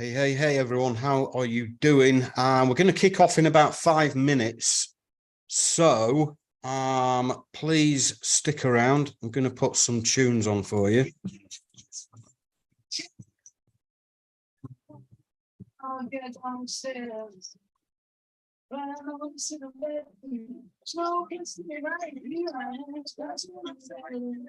Hey, everyone. How are you doing? We're going to kick off in about 5 minutes. So please stick around. I'm going to put some tunes on for you. I'll get downstairs. Smoking right here. That's what I'm saying.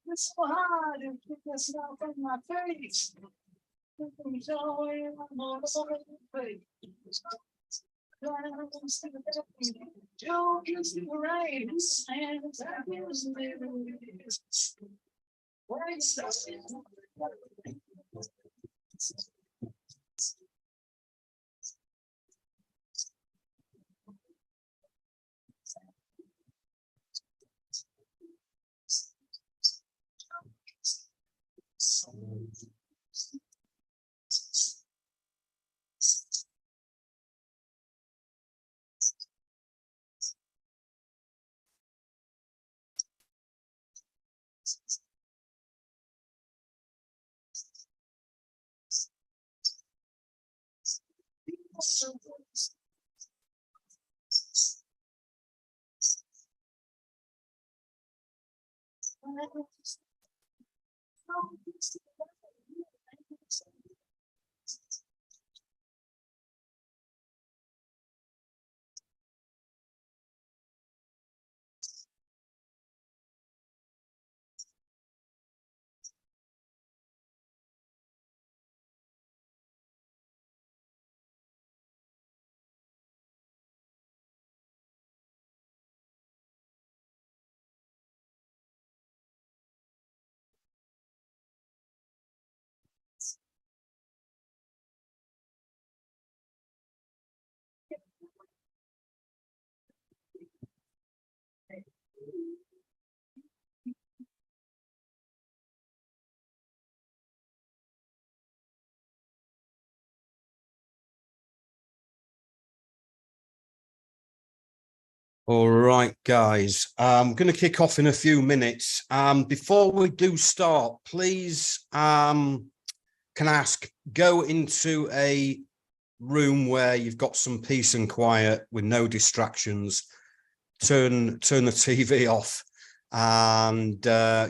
It's so hard to keep yourself in my face. All right, guys. I'm going to kick off in a few minutes. Before we do start, please, can I ask, go into a room where you've got some peace and quiet with no distractions. Turn the TV off, and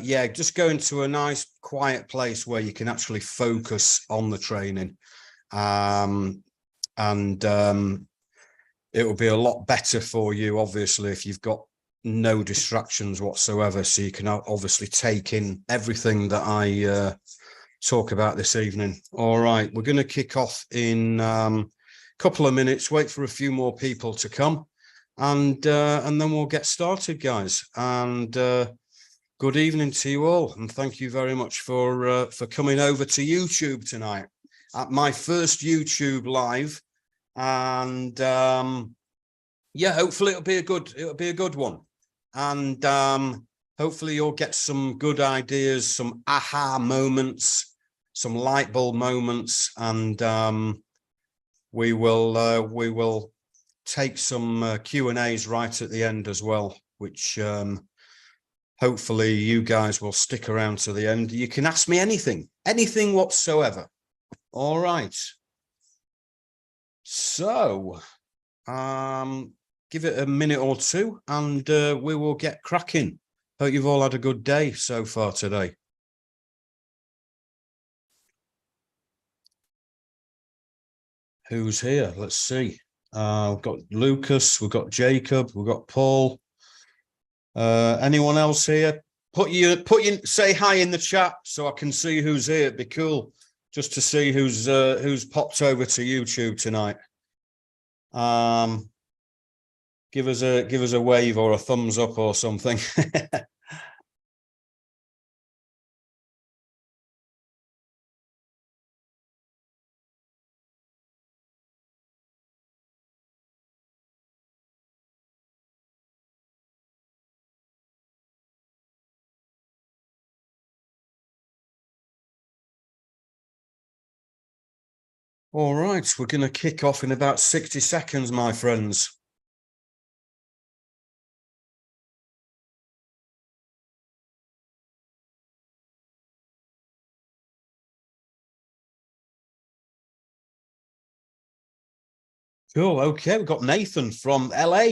yeah, just go into a nice quiet place where you can actually focus on the training. It will be a lot better for you, obviously, if you've got no distractions whatsoever, so you can obviously take in everything that I talk about this evening. All right, we're going to kick off in a couple of minutes. Wait for a few more people to come, and then we'll get started, guys. And good evening to you all, and thank you very much for coming over to YouTube tonight at my first YouTube live. And yeah, hopefully it'll be a good one, and hopefully you'll get some good ideas, some aha moments, some light bulb moments, and we will take some Q&As right at the end as well, which hopefully you guys will stick around to the end. You can ask me anything whatsoever. All right. So, give it a minute or two and we will get cracking. Hope you've all had a good day so far today. Who's here? Let's see. We've got Lucas, we've got Jacob, we've got Paul. Anyone else here? Put your say hi in the chat so I can see who's here. It'd be cool just to see who's popped over to YouTube tonight. Give us a wave or a thumbs up or something. All right, we're going to kick off in about 60 seconds, my friends. Cool. Okay, we've got Nathan from LA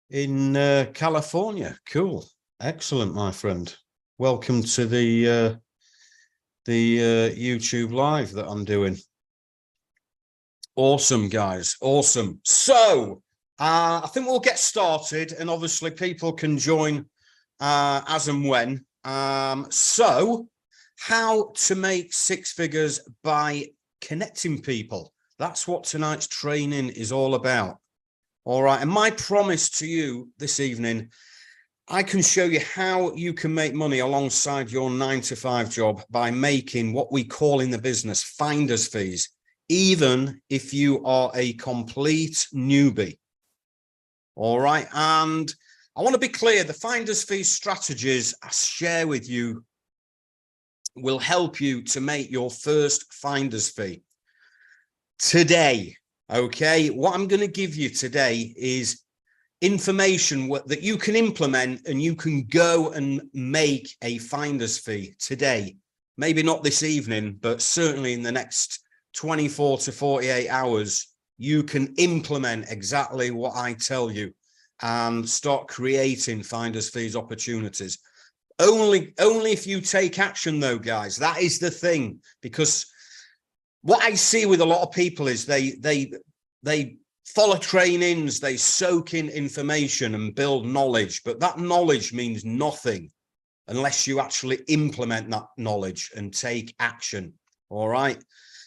in California. Cool. Excellent, my friend. Welcome to the YouTube live that I'm doing. Awesome, guys. Awesome. So I think we'll get started, and obviously people can join as and when. So how to make six figures by connecting people. That's what tonight's training is all about. All right. And my promise to you this evening, I can show you how you can make money alongside your 9-to-5 job by making what we call in the business finder's fees, even if you are a complete newbie. All right. And I want to be clear, the finder's fee strategies I share with you will help you to make your first finder's fee today. Okay, what I'm going to give you today is information that you can implement, and you can go and make a finder's fee today. Maybe not this evening, but certainly in the next 24 to 48 hours, you can implement exactly what I tell you and start creating finder's fees opportunities. Only if you take action though, guys. That is the thing, because what I see with a lot of people is they follow trainings, they soak in information and build knowledge, but that knowledge means nothing unless you actually implement that knowledge and take action. All right.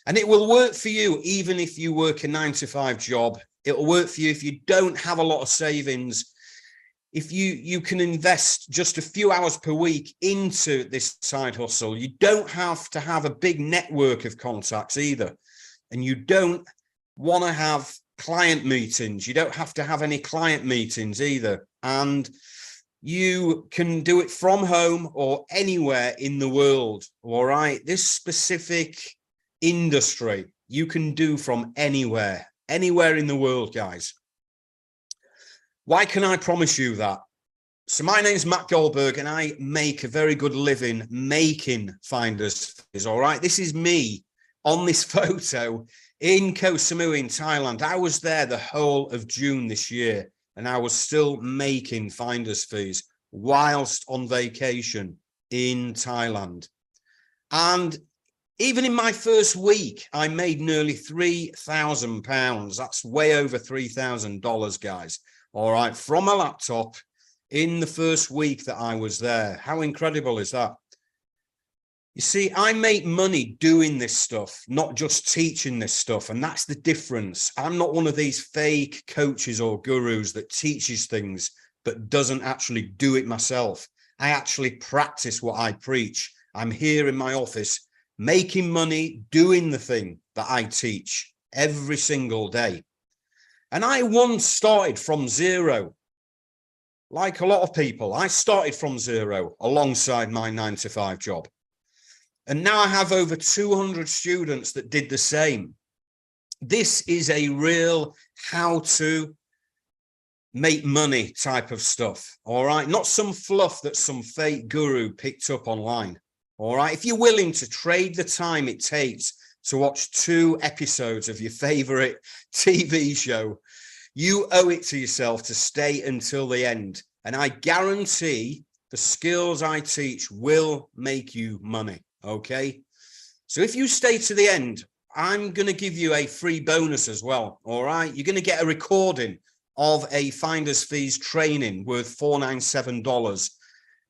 And it will work for you even if you work a 9-to-5 job. It will work for you if you don't have a lot of savings. If you can invest just a few hours per week into this side hustle. You don't have to have a big network of contacts either. And you don't want to have client meetings. You don't have to have any client meetings either. And you can do it from home or anywhere in the world. All right. This specific industry you can do from anywhere in the world, guys. Why can I promise you that? So my name is Matt Goldberg, and I make a very good living making finder's fees. All right. This is me on this photo in Koh Samui in Thailand. I was there the whole of June this year, and I was still making finder's fees whilst on vacation in Thailand. And even in my first week, I made nearly £3,000. That's way over $3,000, guys. All right, from a laptop in the first week that I was there. How incredible is that? You see, I make money doing this stuff, not just teaching this stuff. And that's the difference. I'm not one of these fake coaches or gurus that teaches things, but doesn't actually do it myself. I actually practice what I preach. I'm here in my office, making money, doing the thing that I teach every single day. And I once started from zero. Like a lot of people, I started from zero alongside my 9-to-5 job. And now I have over 200 students that did the same. This is a real how to make money type of stuff. All right. Not some fluff that some fake guru picked up online. All right. If you're willing to trade the time it takes to watch 2 episodes of your favorite TV show, you owe it to yourself to stay until the end. And I guarantee the skills I teach will make you money. Okay. So if you stay to the end, I'm going to give you a free bonus as well. All right. You're going to get a recording of a finder's fees training worth $497.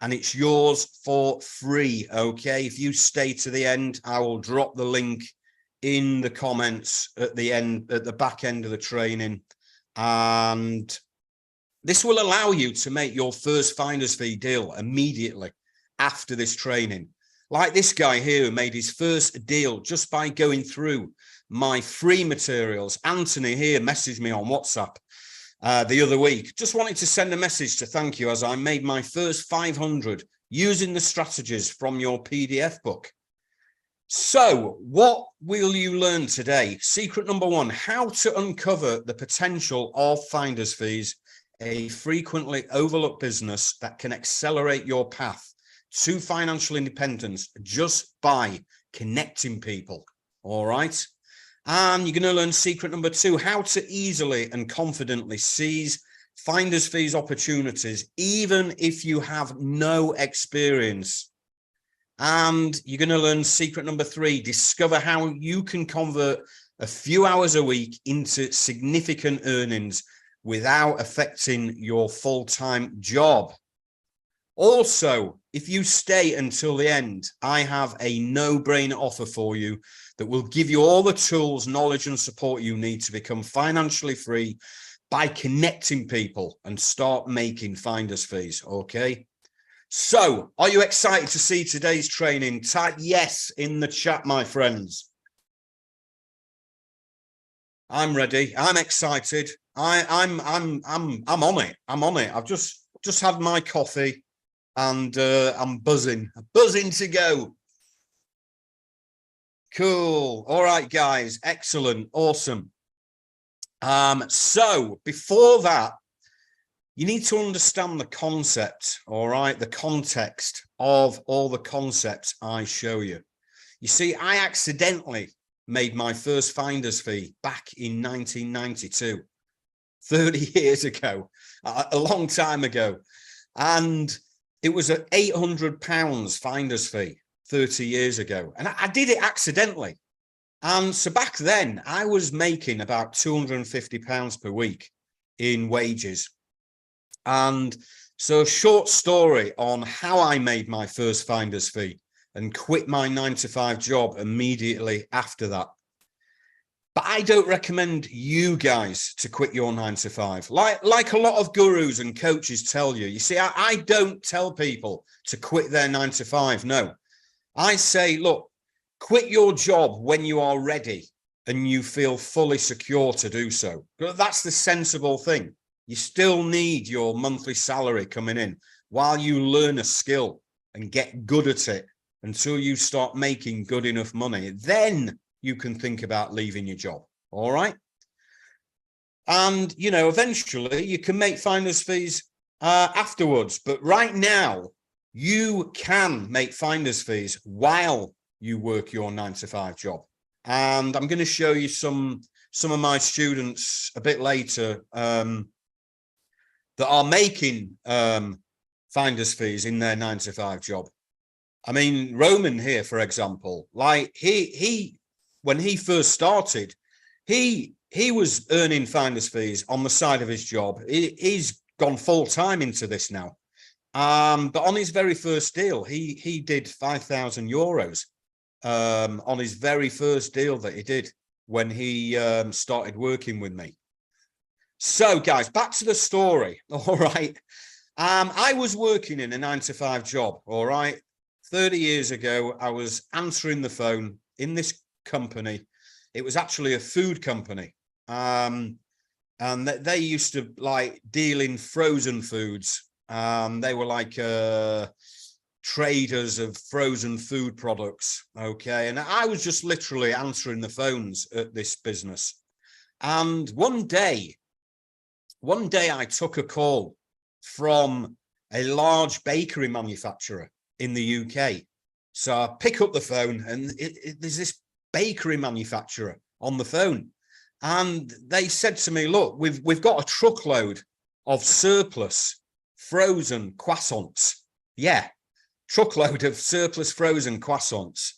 And it's yours for free. Okay. If you stay to the end, I will drop the link in the comments at the end, at the back end of the training. And this will allow you to make your first finder's fee deal immediately after this training. Like this guy here who made his first deal just by going through my free materials. Anthony here messaged me on WhatsApp the other week. Just wanted to send a message to thank you as I made my first 500 using the strategies from your PDF book. So what will you learn today? Secret number 1, how to uncover the potential of finder's fees, a frequently overlooked business that can accelerate your path to financial independence just by connecting people. All right. And you're going to learn secret number 2, how to easily and confidently seize finder's fees opportunities, even if you have no experience. And you're going to learn secret number 3, discover how you can convert a few hours a week into significant earnings without affecting your full-time job. Also, if you stay until the end, I have a no-brainer offer for you that will give you all the tools, knowledge, and support you need to become financially free by connecting people and start making finder's fees. Okay. So are you excited to see today's training? Type yes in the chat, my friends. I'm ready. I'm excited. I'm on it. I'm on it. I've just had my coffee and I'm buzzing to go. Cool. All right, guys. Excellent. Awesome. So before that, you need to understand the concept, all right, the context of all the concepts I show you. You see, I accidentally made my first finder's fee back in 1992, 30 years ago, a long time ago. And it was an £800 finder's fee 30 years ago. And I did it accidentally. And so back then I was making about £250 per week in wages. And so short story on how I made my first finder's fee and quit my 9-to-5 job immediately after that. But I don't recommend you guys to quit your 9-to-5. Like a lot of gurus and coaches tell you. You see, I don't tell people to quit their 9-to-5. No, I say, look, quit your job when you are ready and you feel fully secure to do so. That's the sensible thing. You still need your monthly salary coming in while you learn a skill and get good at it until you start making good enough money. Then you can think about leaving your job. All right. And, you know, eventually you can make finder's fees afterwards. But right now, you can make finder's fees while you work your 9-to-5 job. And I'm going to show you some of my students a bit later that are making finder's fees in their 9-to-5 job. I mean, Roman here, for example, like he when he first started, he was earning finder's fees on the side of his job. He's gone full time into this now. But on his very first deal, he did €5,000 on his very first deal that he did when he started working with me. So guys, back to the story. All right. I was working in a 9-to-5 job. All right. 30 years ago, I was answering the phone in this company. It was actually a food company. And they used to like deal in frozen foods. They were like traders of frozen food products. Okay. And I was just literally answering the phones at this business. And one day I took a call from a large bakery manufacturer in the UK. So I pick up the phone and there's this bakery manufacturer on the phone. And they said to me, look, we've got a truckload of surplus frozen croissants. Yeah, truckload of surplus frozen croissants.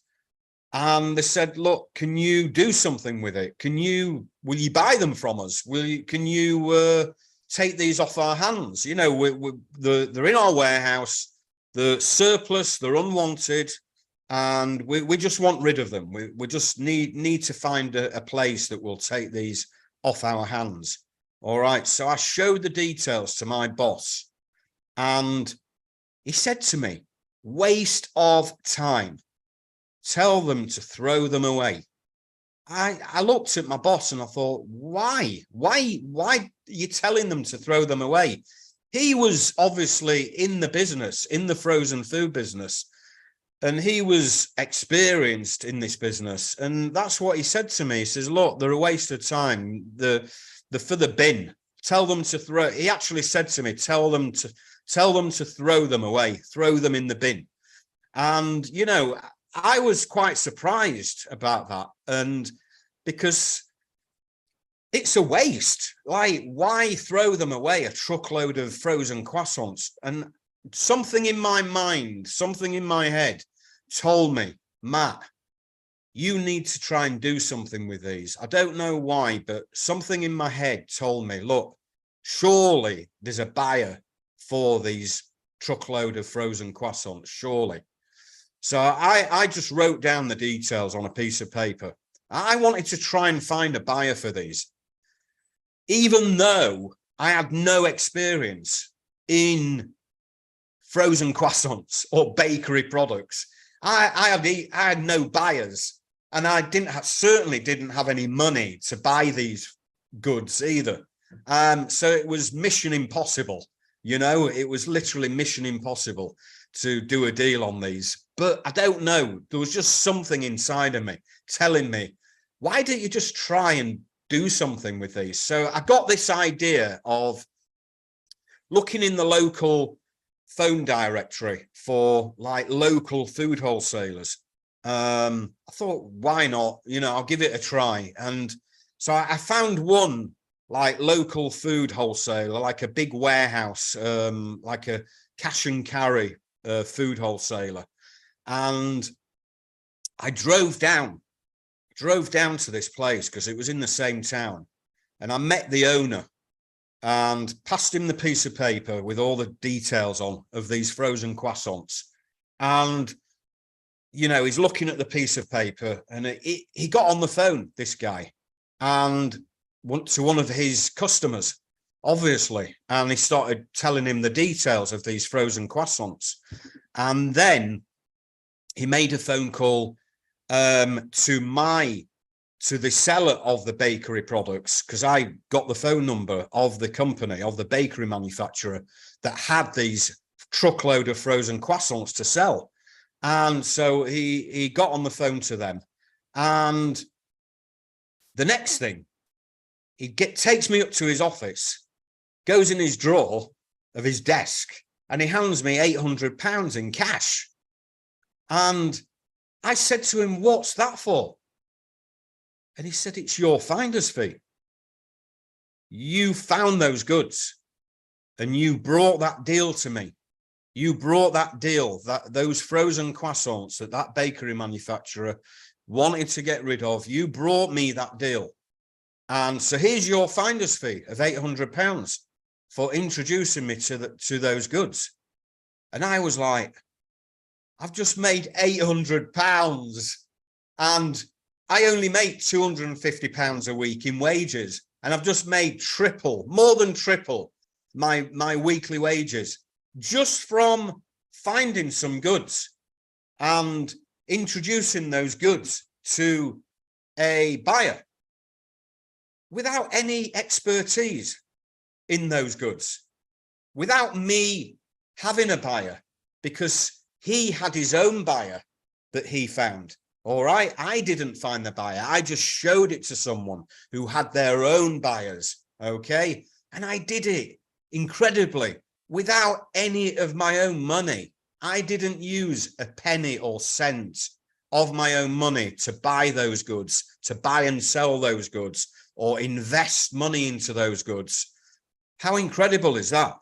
And they said, look, can you do something with it? Will you buy them from us? Can you take these off our hands? You know, they're in our warehouse, the surplus, they're unwanted, and we just want rid of them. We just need to find a place that will take these off our hands. All right. So I showed the details to my boss and he said to me, waste of time. Tell them to throw them away. I looked at my boss and I thought, why are you telling them to throw them away? He was obviously in the business, in the frozen food business, and he was experienced in this business. And that's what he said to me. He says, look, they're a waste of time. They're for the bin. Tell them to throw. He actually said to me, tell them to throw them away, throw them in the bin. And, you know, I was quite surprised about that. And because it's a waste. Like, why throw them away, a truckload of frozen croissants? And something in my mind, something in my head told me, Matt, you need to try and do something with these. I don't know why, but something in my head told me, look, surely there's a buyer for these truckload of frozen croissants, surely. So I just wrote down the details on a piece of paper. I wanted to try and find a buyer for these, even though I had no experience in frozen croissants or bakery products. I had no buyers, and I certainly didn't have any money to buy these goods either. So it was mission impossible. You know, it was literally mission impossible to do a deal on these. But I don't know, there was just something inside of me telling me, why don't you just try and do something with these? So I got this idea of looking in the local phone directory for like local food wholesalers. I thought, why not? You know, I'll give it a try. And so I found one like local food wholesaler, like a big warehouse, like a cash and carry food wholesaler. And I drove down to this place because it was in the same town, and I met the owner and passed him the piece of paper with all the details on of these frozen croissants. And, you know, he's looking at the piece of paper, and he got on the phone, this guy, and went to one of his customers, obviously, and he started telling him the details of these frozen croissants. And then he made a phone call to the seller of the bakery products, because I got the phone number of the company, of the bakery manufacturer that had these truckload of frozen croissants to sell. And so he got on the phone to them. And the next thing, takes me up to his office, goes in his drawer of his desk, and he hands me £800 in cash. And I said to him, what's that for? And he said, it's your finder's fee. You found those goods and you brought that deal to me. You brought that deal, those frozen croissants that bakery manufacturer wanted to get rid of. You brought me that deal. And so here's your finder's fee of £800 for introducing me to those goods. And I was like, I've just made £800 and I only make £250 a week in wages. And I've just made more than triple my weekly wages just from finding some goods and introducing those goods to a buyer without any expertise in those goods, without me having a buyer, because he had his own buyer that he found. All right. I didn't find the buyer. I just showed it to someone who had their own buyers. Okay. And I did it incredibly without any of my own money. I didn't use a penny or cent of my own money to buy those goods, to buy and sell those goods, or invest money into those goods. How incredible is that?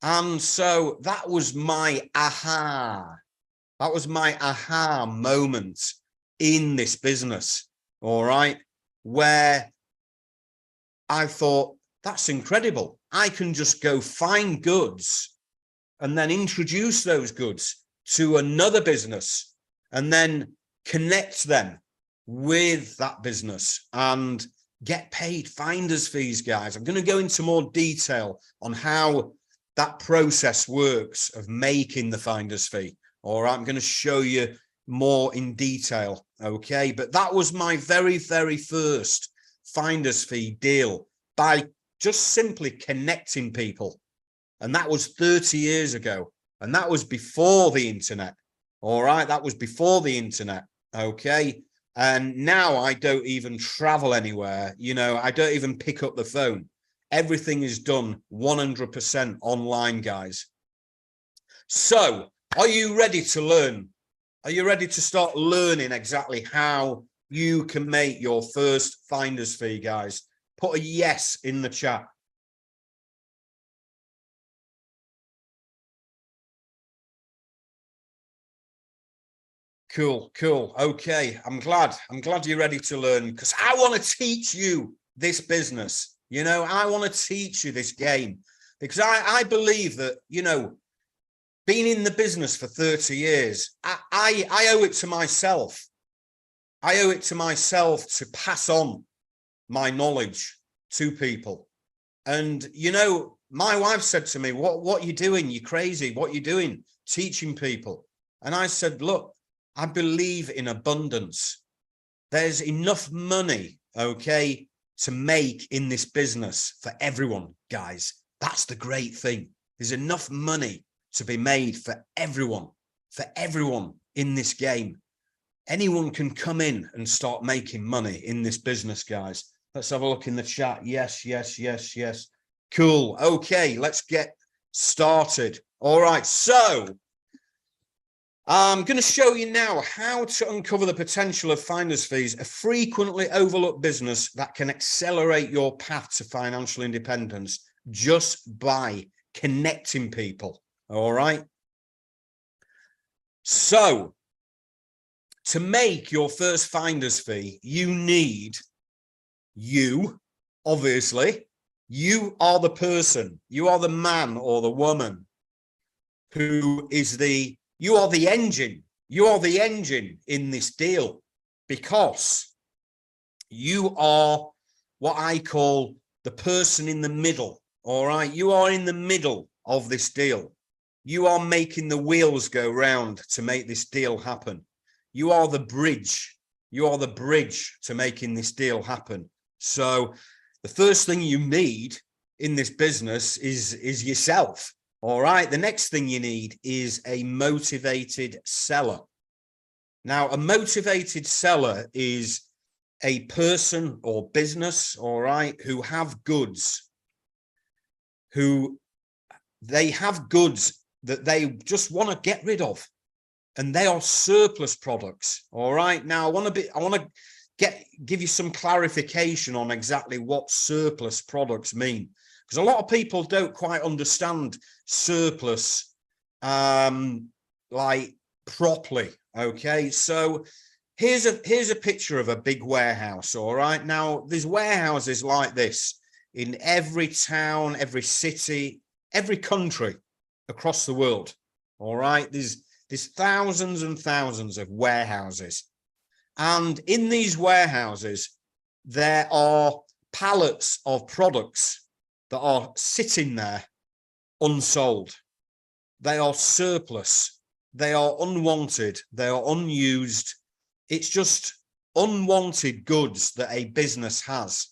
And so that was my aha. That was my aha moment in this business, all right, where I thought, that's incredible. I can just go find goods and then introduce those goods to another business and then connect them with that business and get paid finder's fees, guys. I'm going to go into more detail on how that process works of making the finder's fee. All right, I'm going to show you more in detail. Okay, but that was my very, very first finder's fee deal by just simply connecting people. And that was 30 years ago. And that was before the internet. All right, that was before the internet. Okay. And now I don't even travel anywhere. You know, I don't even pick up the phone. Everything is done 100% online, guys. So are you ready to learn? Are you ready to start learning exactly how you can make your first finder's fee, guys. Put a yes in the chat. Cool, cool. Okay, I'm glad you're ready to learn, because I want to teach you this business. You know, I want to teach you this game, because I believe that, you know, being in the business for 30 years, I owe it to myself. I owe it to myself to pass on my knowledge to people. And, you know, my wife said to me, what are you doing? You're crazy. What are you doing? Teaching people. And I said, look, I believe in abundance. There's enough money, okay, to make in this business for everyone, guys. That's the great thing. There's enough money to be made for everyone in this game. Anyone can come in and start making money in this business, guys. Let's have a look in the chat. Yes, yes, yes, yes. Cool. Okay, let's get started. All right, so I'm going to show you now how to uncover the potential of finder's fees, a frequently overlooked business that can accelerate your path to financial independence just by connecting people. All right. So to make your first finder's fee, obviously, you are the person, you are the man or the woman who is you are the engine in this deal, because you are what I call the person in the middle. All right. You are in the middle of this deal. You are making the wheels go round to make this deal happen. You are the bridge. You are the bridge to making this deal happen. So the first thing you need in this business is yourself. All right. The next thing you need is a motivated seller. Now, a motivated seller is a person or business, all right, who have goods, they have goods that they just want to get rid of, and they are surplus products. All right. Now, I want to give you some clarification on exactly what surplus products mean, because a lot of people don't quite understand surplus like properly. Okay, so here's a picture of a big warehouse. All right. Now, there's warehouses like this in every town, every city, every country across the world. All right. There's thousands and thousands of warehouses. And in these warehouses, there are pallets of products that are sitting there unsold. They are surplus. They are unwanted. They are unused. It's just unwanted goods that a business has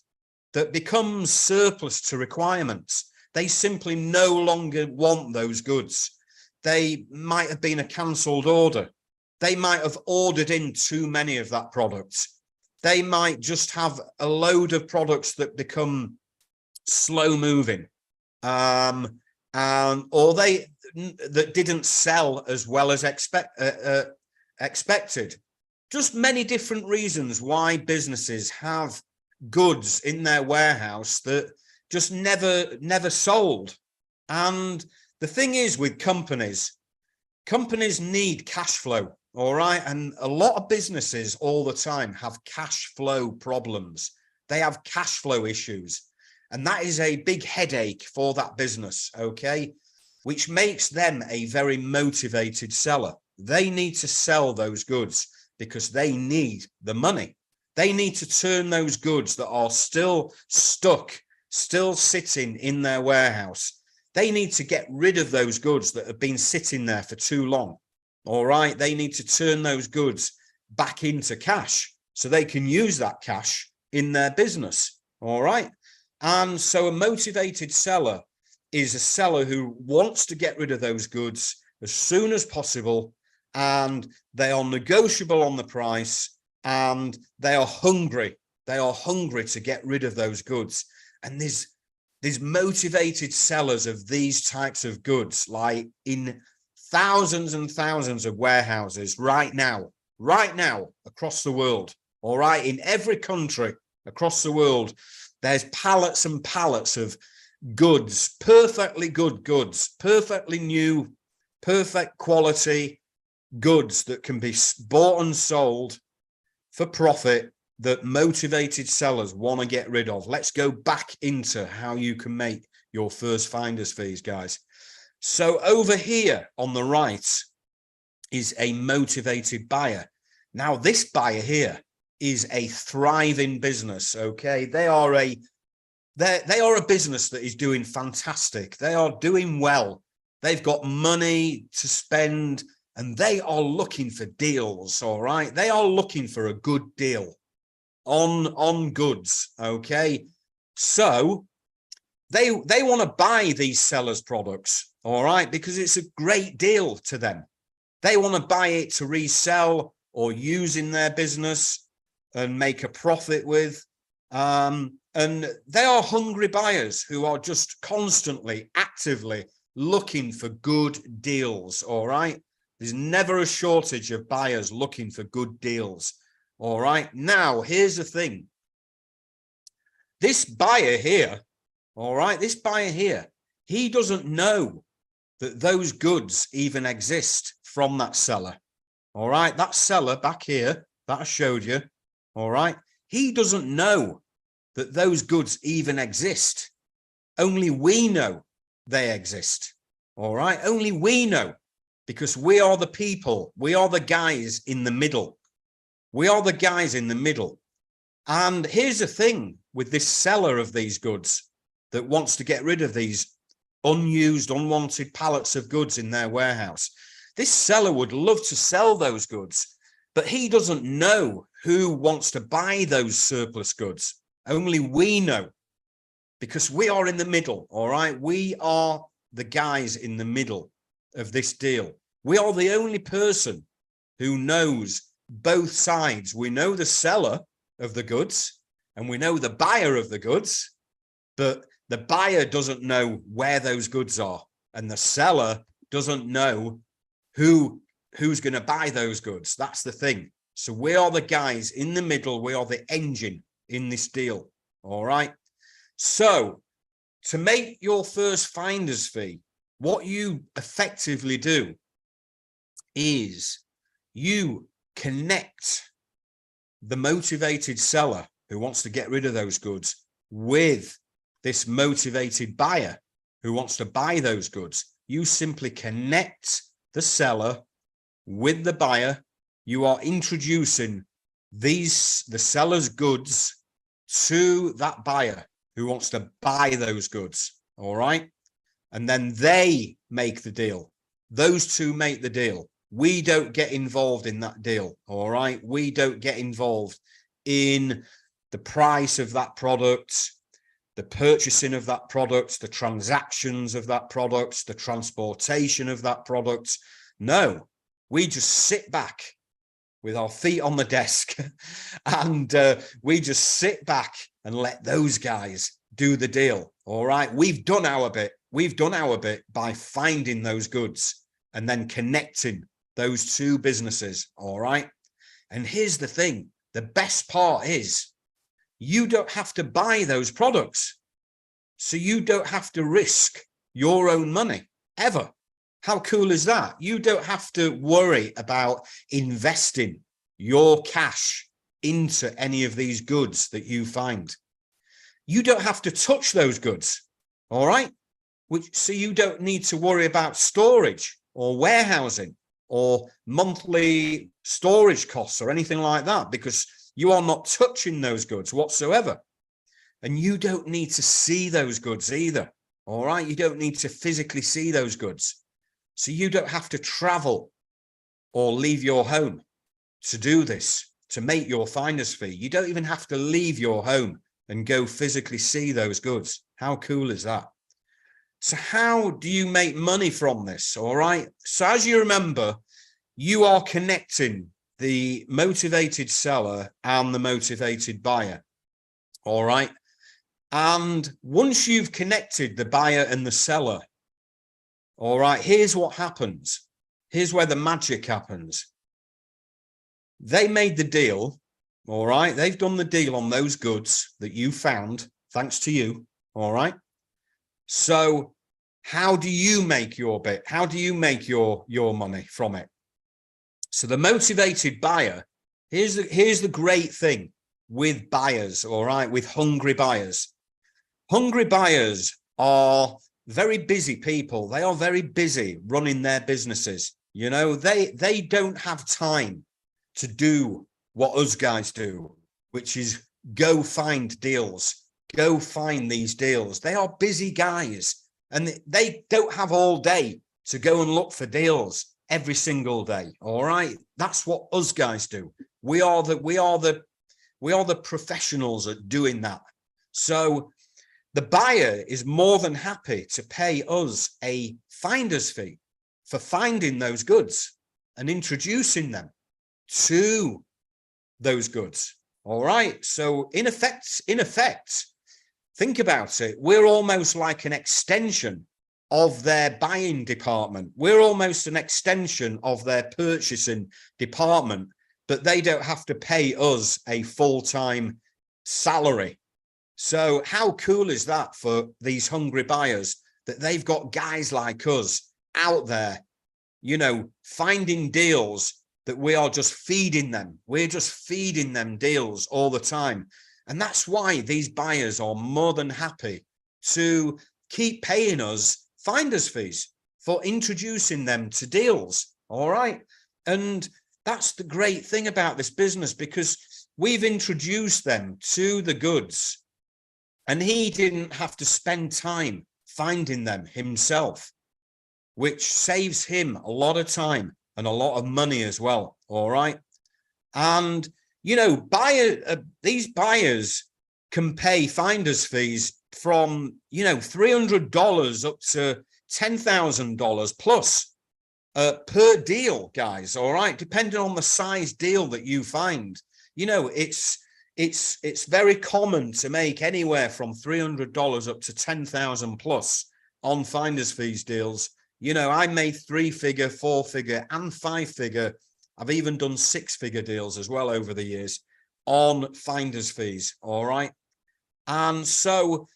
that becomes surplus to requirements. They simply no longer want those goods. They might have been a cancelled order. They might have ordered in too many of that product. They might just have a load of products that become slow moving, or that didn't sell as well as expected. Just many different reasons why businesses have goods in their warehouse that just never sold. And the thing is, with companies need cash flow. All right. And a lot of businesses all the time have cash flow problems. They have cash flow issues. And that is a big headache for that business. Okay. Which makes them a very motivated seller. They need to sell those goods because they need the money. They need to turn those goods that are still stuck, still sitting in their warehouse. They need to get rid of those goods that have been sitting there for too long. All right. They need to turn those goods back into cash so they can use that cash in their business. All right. And so a motivated seller is a seller who wants to get rid of those goods as soon as possible, and they are negotiable on the price, and they are hungry. They are hungry to get rid of those goods. And there's motivated sellers of these types of goods, like in thousands and thousands of warehouses right now across the world. All right. In every country across the world, there's pallets and pallets of goods, perfectly good goods, perfectly new, perfect quality goods that can be bought and sold for profit that motivated sellers want to get rid of. Let's go back into how you can make your first finder's fees, guys. So over here on the right is a motivated buyer. Now, this buyer here is a thriving business. Okay, they are a business that is doing fantastic. They are doing well. They've got money to spend and they are looking for deals. All right, they are looking for a good deal on goods. Okay, so they want to buy these sellers' products. All right, because it's a great deal to them. They want to buy it to resell or use in their business and make a profit with. And they are hungry buyers who are just constantly, actively looking for good deals. All right. There's never a shortage of buyers looking for good deals. All right. Now, here's the thing. This buyer here, all right, this buyer here, he doesn't know that those goods even exist from that seller. All right. That seller back here that I showed you. All right. He doesn't know that those goods even exist. Only we know they exist. All right. Only we know, because we are the people. We are the guys in the middle. We are the guys in the middle. And here's the thing with this seller of these goods that wants to get rid of these unused, unwanted pallets of goods in their warehouse. This seller would love to sell those goods, but he doesn't know who wants to buy those surplus goods. Only we know, because we are in the middle. All right. We are the guys in the middle of this deal. We are the only person who knows both sides. We know the seller of the goods and we know the buyer of the goods, but the buyer doesn't know where those goods are, and the seller doesn't know who's going to buy those goods. That's the thing. So we are the guys in the middle. We are the engine in this deal. All right. So to make your first finder's fee, what you effectively do is you connect the motivated seller who wants to get rid of those goods with this motivated buyer who wants to buy those goods. You simply connect the seller with the buyer. You are introducing the seller's goods to that buyer who wants to buy those goods. All right. And then they make the deal. Those two make the deal. We don't get involved in that deal. All right. We don't get involved in the price of that product, the purchasing of that product, the transactions of that product, the transportation of that product. No, we just sit back with our feet on the desk and we just sit back and let those guys do the deal. All right. We've done our bit. We've done our bit by finding those goods and then connecting those two businesses. All right. And here's the thing. The best part is you don't have to buy those products. So you don't have to risk your own money ever. How cool is that? You don't have to worry about investing your cash into any of these goods that you find. You don't have to touch those goods. All right. So you don't need to worry about storage or warehousing or monthly storage costs or anything like that, because you are not touching those goods whatsoever. And you don't need to see those goods either. All right. You don't need to physically see those goods. So you don't have to travel or leave your home to do this, to make your finder's fee. You don't even have to leave your home and go physically see those goods. How cool is that? So how do you make money from this? All right. So as you remember, you are connecting the motivated seller and the motivated buyer. All right. And once you've connected the buyer and the seller, all right, here's what happens. Here's where the magic happens. They made the deal. All right. They've done the deal on those goods that you found, thanks to you. All right. So how do you make your bit? How do you make your money from it? So the motivated buyer, here's the great thing with buyers, all right, with hungry buyers. Hungry buyers are very busy people. They are very busy running their businesses. You know, they don't have time to do what us guys do, which is go find deals, go find these deals. They are busy guys and they don't have all day to go and look for deals every single day. All right. That's what us guys do. We are the professionals at doing that. So the buyer is more than happy to pay us a finder's fee for finding those goods and introducing them to those goods. All right. So in effect, think about it. We're almost like an extension of their buying department. We're almost an extension of their purchasing department, but they don't have to pay us a full-time salary. So how cool is that for these hungry buyers, that they've got guys like us out there, you know, finding deals that we are just feeding them. We're just feeding them deals all the time. And that's why these buyers are more than happy to keep paying us finder's fees for introducing them to deals. All right. And that's the great thing about this business, because we've introduced them to the goods and he didn't have to spend time finding them himself, which saves him a lot of time and a lot of money as well. All right. And, you know, these buyers can pay finder's fees from, you know, $300 up to $10,000 plus per deal, guys. All right. Depending on the size deal that you find, you know, it's very common to make anywhere from $300 up to 10,000 plus on finder's fees deals. You know, I made 3-figure, 4-figure and 5-figure. I've even done 6-figure deals as well over the years on finder's fees. All right. And so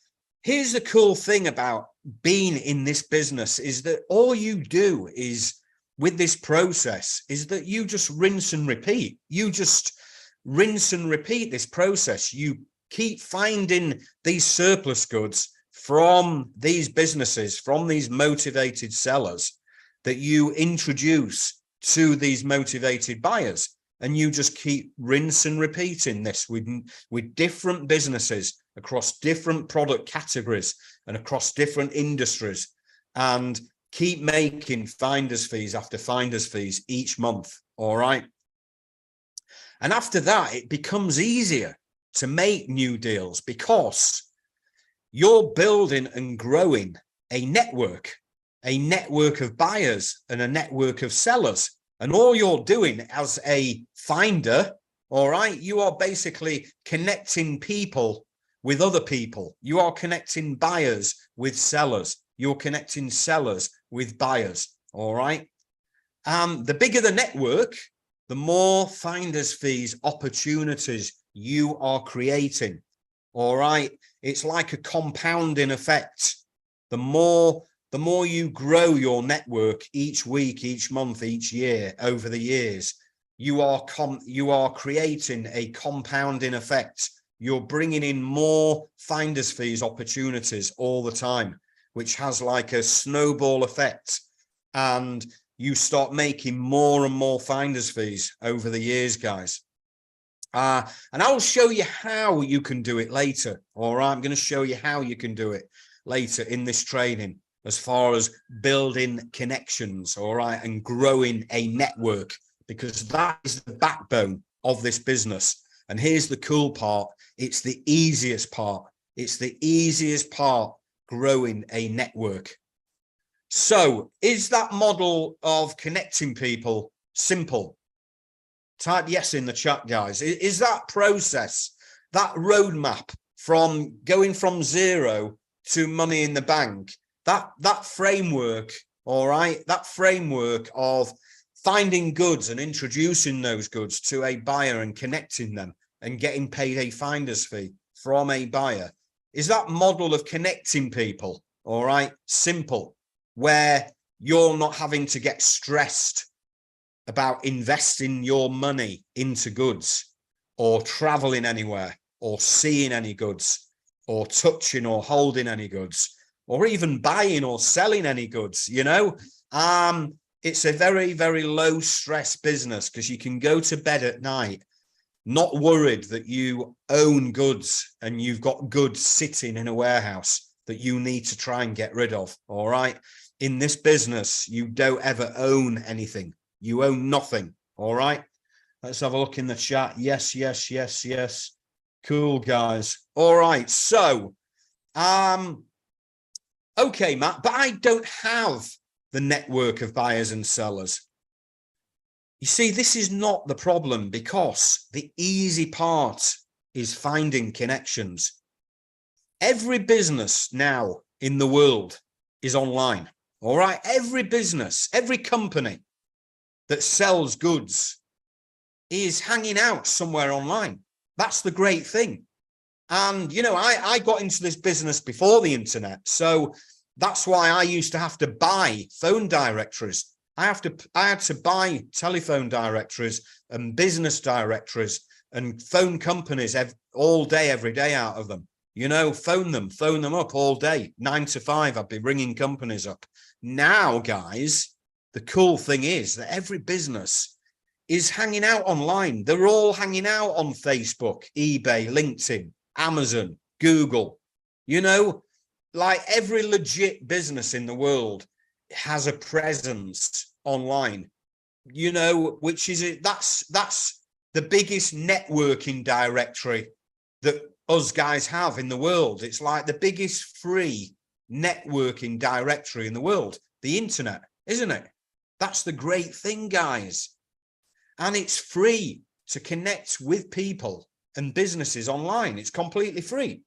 here's the cool thing about being in this business is that all you do is with this process is that you just rinse and repeat. You just rinse and repeat this process. You keep finding these surplus goods from these businesses, from these motivated sellers that you introduce to these motivated buyers. And you just keep rinse and repeating this with different businesses across different product categories and across different industries, and keep making finder's fees after finder's fees each month. All right. And after that, it becomes easier to make new deals because you're building and growing a network of buyers and a network of sellers. And all you're doing as a finder, all right, you are basically connecting people with other people. You are connecting buyers with sellers. You're connecting sellers with buyers, all right? And the bigger the network, the more finder's fees opportunities you are creating, all right? It's like a compounding effect. The more you grow your network each week, each month, each year, over the years, you are creating a compounding effect. You're bringing in more finder's fees opportunities all the time, which has like a snowball effect. And you start making more and more finder's fees over the years, guys. And I'll show you how you can do it later. All right. I'm going to show you how you can do it later in this training, as far as building connections, all right, and growing a network, because that is the backbone of this business. And here's the cool part. It's the easiest part. It's the easiest part, growing a network. So is that model of connecting people simple? Type yes in the chat, guys. Is that process, that roadmap from going from zero to money in the bank, that framework, all right, that framework of finding goods and introducing those goods to a buyer and connecting them and getting paid a finder's fee from a buyer is that model of connecting people. All right. Simple, where you're not having to get stressed about investing your money into goods or traveling anywhere or seeing any goods or touching or holding any goods or even buying or selling any goods. You know, it's a very, very low stress business because you can go to bed at night not worried that you own goods and you've got goods sitting in a warehouse that you need to try and get rid of. All right. In this business, you don't ever own anything. You own nothing. All right. Let's have a look in the chat. Yes, yes, yes, yes. Cool, guys. All right. So, okay, Matt, but I don't have the network of buyers and sellers. You see, this is not the problem because the easy part is finding connections. Every business now in the world is online. All right. Every business, every company that sells goods is hanging out somewhere online. That's the great thing. And, you know, I got into this business before the internet. So that's why I used to have to buy phone directories. I had to buy telephone directories and business directories and phone companies all day, every day out of them. You know, phone them up all day, 9 to 5. I'd be ringing companies up. Now, guys, the cool thing is that every business is hanging out online. They're all hanging out on Facebook, eBay, LinkedIn, Amazon, Google. You know, like every legit business in the world has a presence online, you know, which is that's the biggest networking directory that us guys have in the world. It's like the biggest free networking directory in the world, the internet, isn't it? That's the great thing, guys. And it's free to connect with people and businesses online. It's completely free.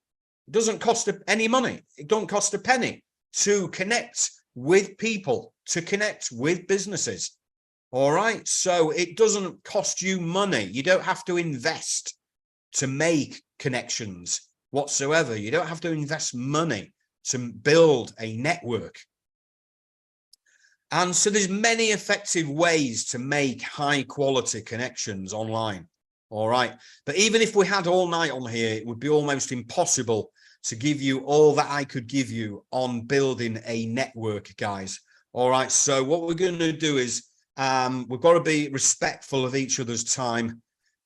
It doesn't cost any money. It don't cost a penny to connect with people, to connect with businesses. All right. So it doesn't cost you money. You don't have to invest to make connections whatsoever. You don't have to invest money to build a network. And so there's many effective ways to make high quality connections online. All right. But even if we had all night on here, it would be almost impossible to give you all that I could give you on building a network, guys. All right. So what we're going to do is we've got to be respectful of each other's time,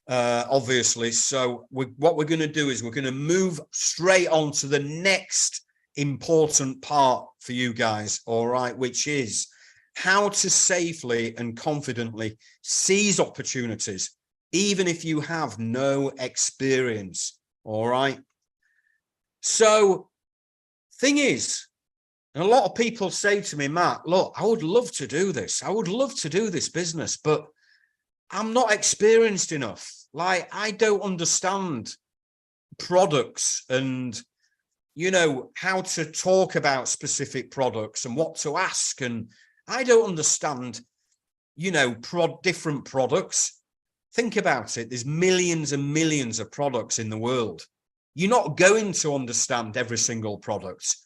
obviously. So what we're going to do is we're going to move straight on to the next important part for you guys. All right. Which is how to safely and confidently seize opportunities, even if you have no experience. All right. So thing is, and a lot of people say to me, Matt, look, I would love to do this. I would love to do this business, but I'm not experienced enough. Like, I don't understand products and, you know, how to talk about specific products and what to ask. And I don't understand, you know, different products. Think about it. There's millions and millions of products in the world. You're not going to understand every single product.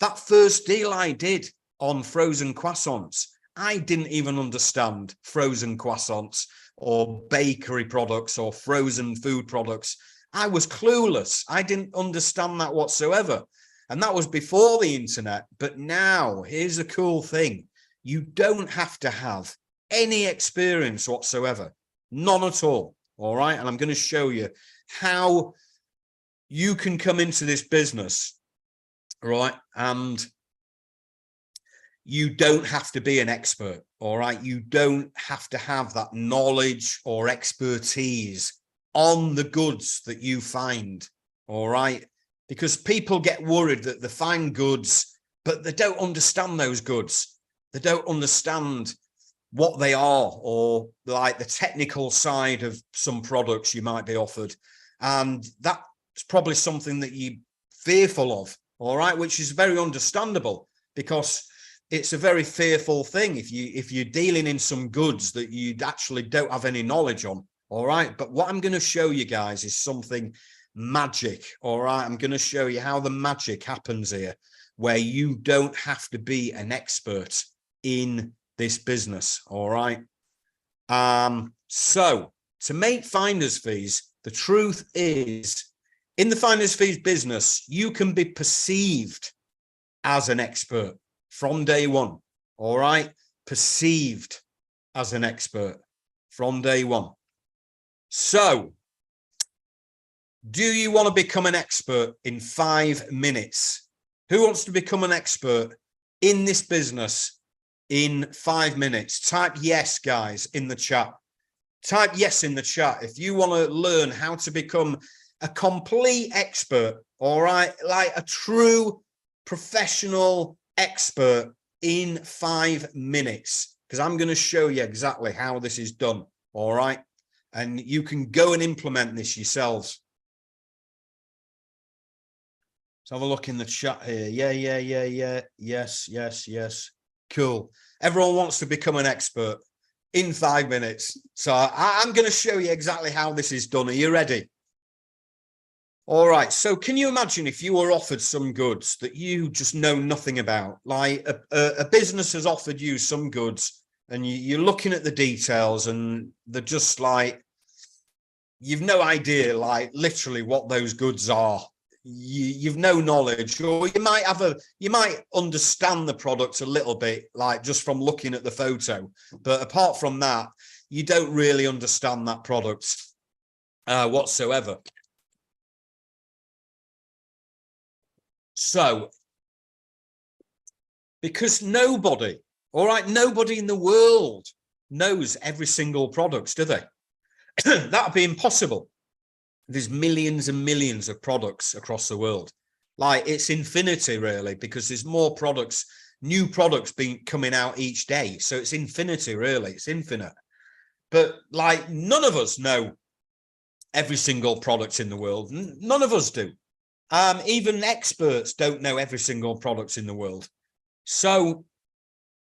That first deal I did on frozen croissants, I didn't even understand frozen croissants or bakery products or frozen food products. I was clueless. I didn't understand that whatsoever. And that was before the internet. But now, here's a cool thing. You don't have to have any experience whatsoever. None at all. All right. And I'm going to show you how you can come into this business, right? And you don't have to be an expert. All right. You don't have to have that knowledge or expertise on the goods that you find. All right. Because people get worried that they find goods, but they don't understand those goods. They don't understand what they are, or like the technical side of some products you might be offered. And that's probably something that you're fearful of. All right. Which is very understandable, because it's a very fearful thing if you're dealing in some goods that you actually don't have any knowledge on. All right. But what I'm going to show you guys is something magic. All right. I'm going to show you how the magic happens here, where you don't have to be an expert in this business. All right. So to make finder's fees, the truth is, in the finder's fees business, you can be perceived as an expert from day one. All right. Perceived as an expert from day one. So do you want to become an expert in 5 minutes? Who wants to become an expert in this business in 5 minutes? Type yes, guys, in the chat. Type yes in the chat if you want to learn how to become a complete expert, all right? Like a true professional expert in 5 minutes, because I'm going to show you exactly how this is done, all right? And you can go and implement this yourselves. Let's have a look in the chat here. Yeah. Yes. Cool. Everyone wants to become an expert in 5 minutes. So I'm going to show you exactly how this is done. Are you ready? All right. So can you imagine if you were offered some goods that you just know nothing about? Like a business has offered you some goods and you're looking at the details and they're just like, you've no idea, like literally what those goods are. You've no knowledge, or you might understand the product a little bit, like just from looking at the photo. But apart from that, you don't really understand that product whatsoever. So, because nobody, all right, nobody in the world knows every single product, do they? That would be impossible. There's millions and millions of products across the world. Like it's infinity, really, because there's more products, new products coming out each day. So it's infinity, really. It's infinite. But like none of us know every single product in the world. None of us do. Even experts don't know every single product in the world. So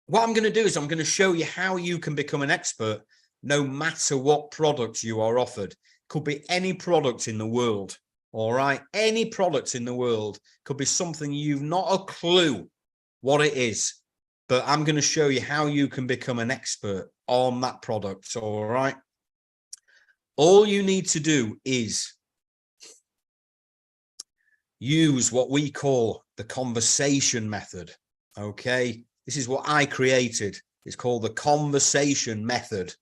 what I'm going to do is I'm going to show you how you can become an expert no matter what product you are offered. Could be any product in the world. All right. Any product in the world could be something you've not a clue what it is, but I'm going to show you how you can become an expert on that product. All right. All you need to do is use what we call the conversation method. Okay. This is what I created. It's called the conversation method.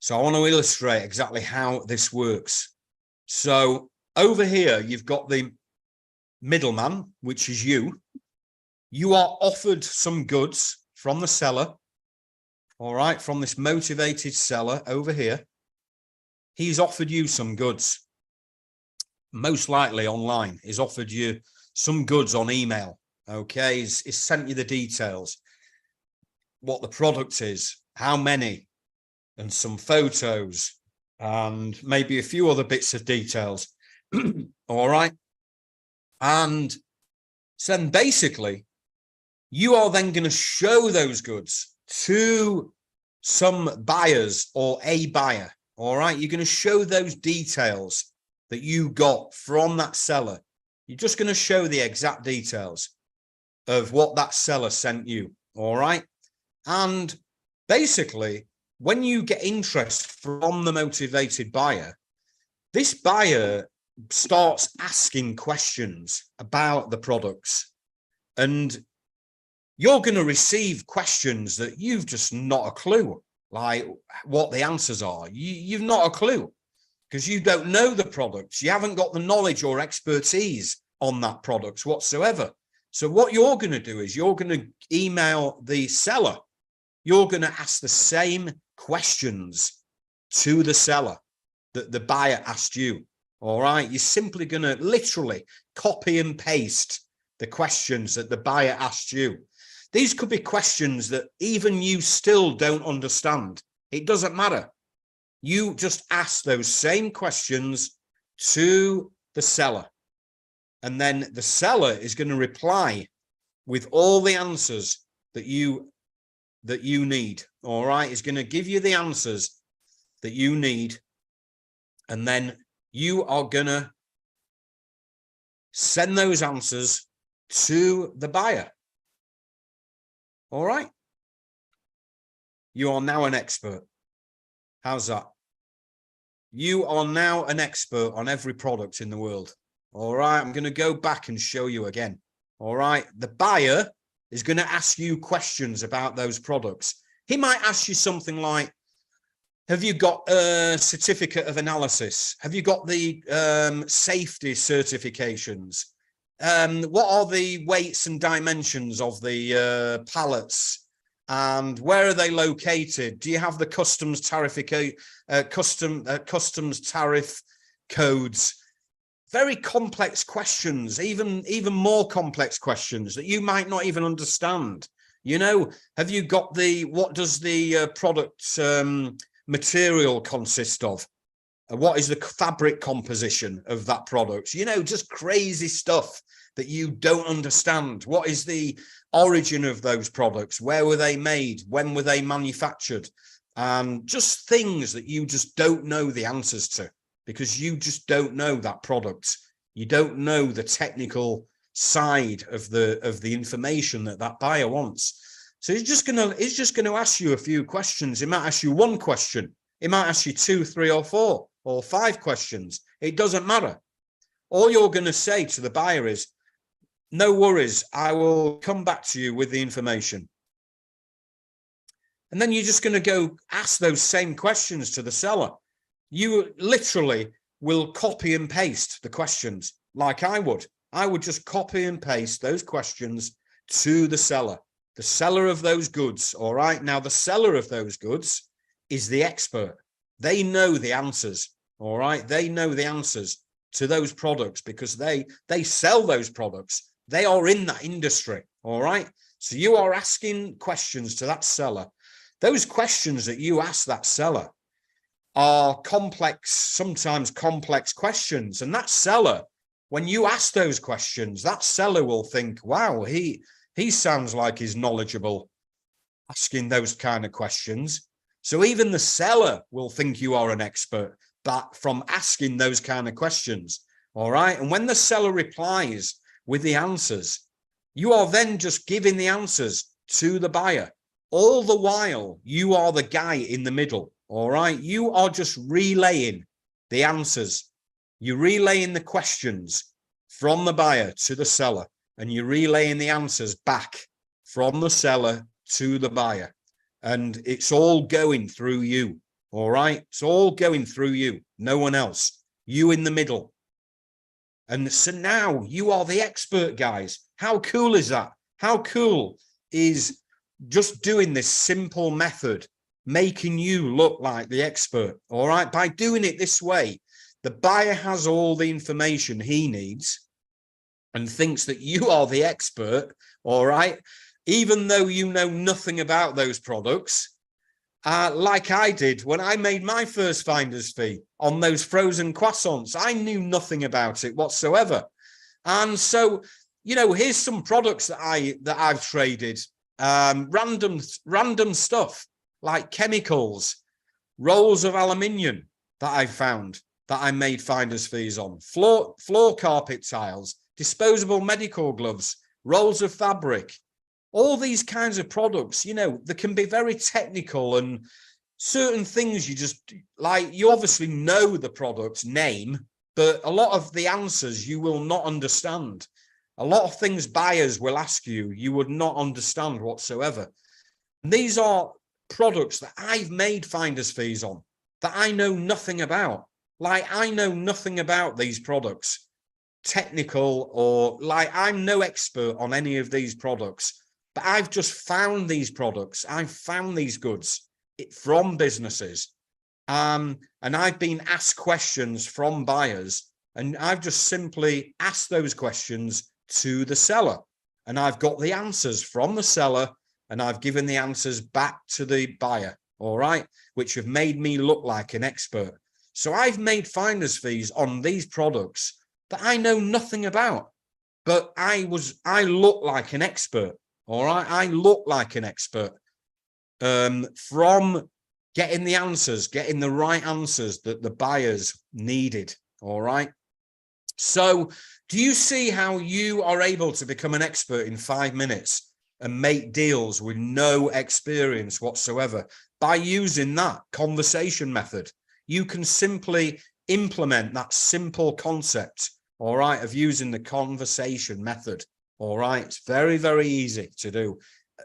So I want to illustrate exactly how this works. So over here, you've got the middleman, which is you. You are offered some goods from the seller. All right. From this motivated seller over here. He's offered you some goods. Most likely online. He's offered you some goods on email. Okay. He's sent you the details, what the product is, how many, and some photos, and maybe a few other bits of details. All right. And so then basically, you are then going to show those goods to some buyers or a buyer. All right. You're going to show those details that you got from that seller. You're just going to show the exact details of what that seller sent you. All right. And basically, when you get interest from the motivated buyer, this buyer starts asking questions about the products, and you're going to receive questions that you've just not a clue, like what the answers are. You've not a clue because you don't know the products. You haven't got the knowledge or expertise on that product whatsoever. So what you're going to do is you're going to email the seller. You're going to ask the same questions to the seller that the buyer asked you. All right. You're simply going to literally copy and paste the questions that the buyer asked you. These could be questions that even you still don't understand. It doesn't matter. You just ask those same questions to the seller. And then the seller is going to reply with all the answers that you need. All right. It's going to give you the answers that you need And then you are gonna send those answers to the buyer. All right. You are now an expert. How's that? You are now an expert on every product in the world. All right. I'm going to go back and show you again. All right. The buyer is going to ask you questions about those products. He might ask you something like, have you got a certificate of analysis? Have you got the safety certifications? What are the weights and dimensions of the pallets? And where are they located? Do you have the customs tariff codes? Very complex questions, even more complex questions that you might not even understand. You know, have you got what does the product material consist of? What is the fabric composition of that product? You know, just crazy stuff that you don't understand. What is the origin of those products? Where were they made? When were they manufactured? Just things that you just don't know the answers to, because you just don't know that product. You don't know the technical side of the information that buyer wants. So he's just gonna ask you a few questions. He might ask you one question. He might ask you 2, 3, or 4, or 5 questions. It doesn't matter. All you're going to say to the buyer is, no worries, I will come back to you with the information. And then you're just going to go ask those same questions to the seller. You literally will copy and paste the questions like I would. I would just copy and paste those questions to the seller of those goods. All right. Now, the seller of those goods is the expert. They know the answers. All right. They know the answers to those products because they sell those products. They are in that industry. All right. So you are asking questions to that seller. Those questions that you ask that seller are complex, sometimes complex questions. And that seller, when you ask those questions, that seller will think, wow, he sounds like he's knowledgeable asking those kind of questions. So even the seller will think you are an expert, but from asking those kind of questions. All right. And when the seller replies with the answers, you are then just giving the answers to the buyer. All the while, you are the guy in the middle. All right. You are just relaying the answers. You're relaying the questions from the buyer to the seller, and you're relaying the answers back from the seller to the buyer. And it's all going through you. All right. It's all going through you. No one else. You in the middle. And so now you are the expert, guys. How cool is that? How cool is just doing this simple method, making you look like the expert? All right. By doing it this way, the buyer has all the information he needs and thinks that you are the expert. All right. Even though you know nothing about those products, like I did when I made my first finder's fee on those frozen croissants. I knew nothing about it whatsoever. And so, you know, here's some products that I've traded, random stuff like chemicals, rolls of aluminium that I found that I made finder's fees on, floor carpet tiles, disposable medical gloves, rolls of fabric. All these kinds of products, you know, they can be very technical, and certain things you just like, you obviously know the product's name, but a lot of the answers you will not understand. A lot of things buyers will ask you, you would not understand whatsoever. And these are products that I've made finder's fees on that I know nothing about. Like, I know nothing about these products, technical, or like, I'm no expert on any of these products. But I've just found these products. I've found these goods from businesses. And I've been asked questions from buyers, and I've just simply asked those questions to the seller. And I've got the answers from the seller, and I've given the answers back to the buyer. All right. Which have made me look like an expert. So I've made finder's fees on these products that I know nothing about, but I look like an expert. All right. I look like an expert from getting the answers, getting the right answers that the buyers needed. All right. So do you see how you are able to become an expert in 5 minutes and make deals with no experience whatsoever by using that conversation method? You can simply implement that simple concept, all right, of using the conversation method. All right. It's very, very easy to do.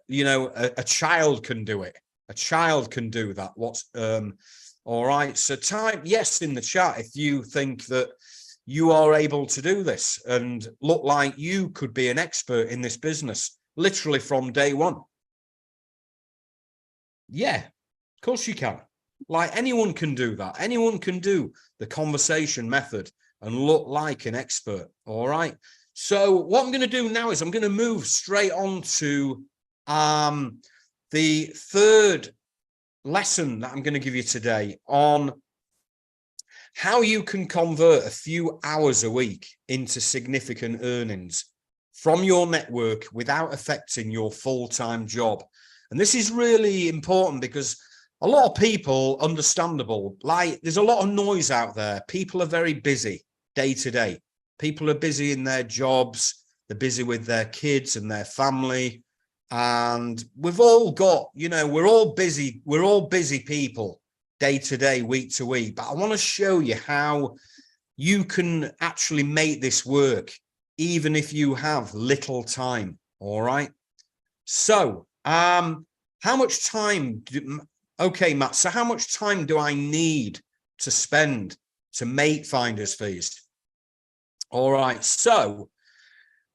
You know, a child can do it. A child can do that. All right. So type yes in the chat if you think that you are able to do this and look like you could be an expert in this business, literally from day one. Yeah, of course you can. Like anyone can do that. Anyone can do the conversation method and look like an expert. All right. So what I'm going to do now is I'm going to move straight on to the third lesson that I'm going to give you today on how you can convert a few hours a week into significant earnings from your network without affecting your full-time job. And this is really important because a lot of people, understandable, like there's a lot of noise out there. People are very busy day to day. People are busy in their jobs. They're busy with their kids and their family. And we've all got, you know, we're all busy people day to day, week to week. But I want to show you how you can actually make this work, even if you have little time. All right. So, how much time okay, Matt, so how much time do I need to spend to make finder's fees? All right. So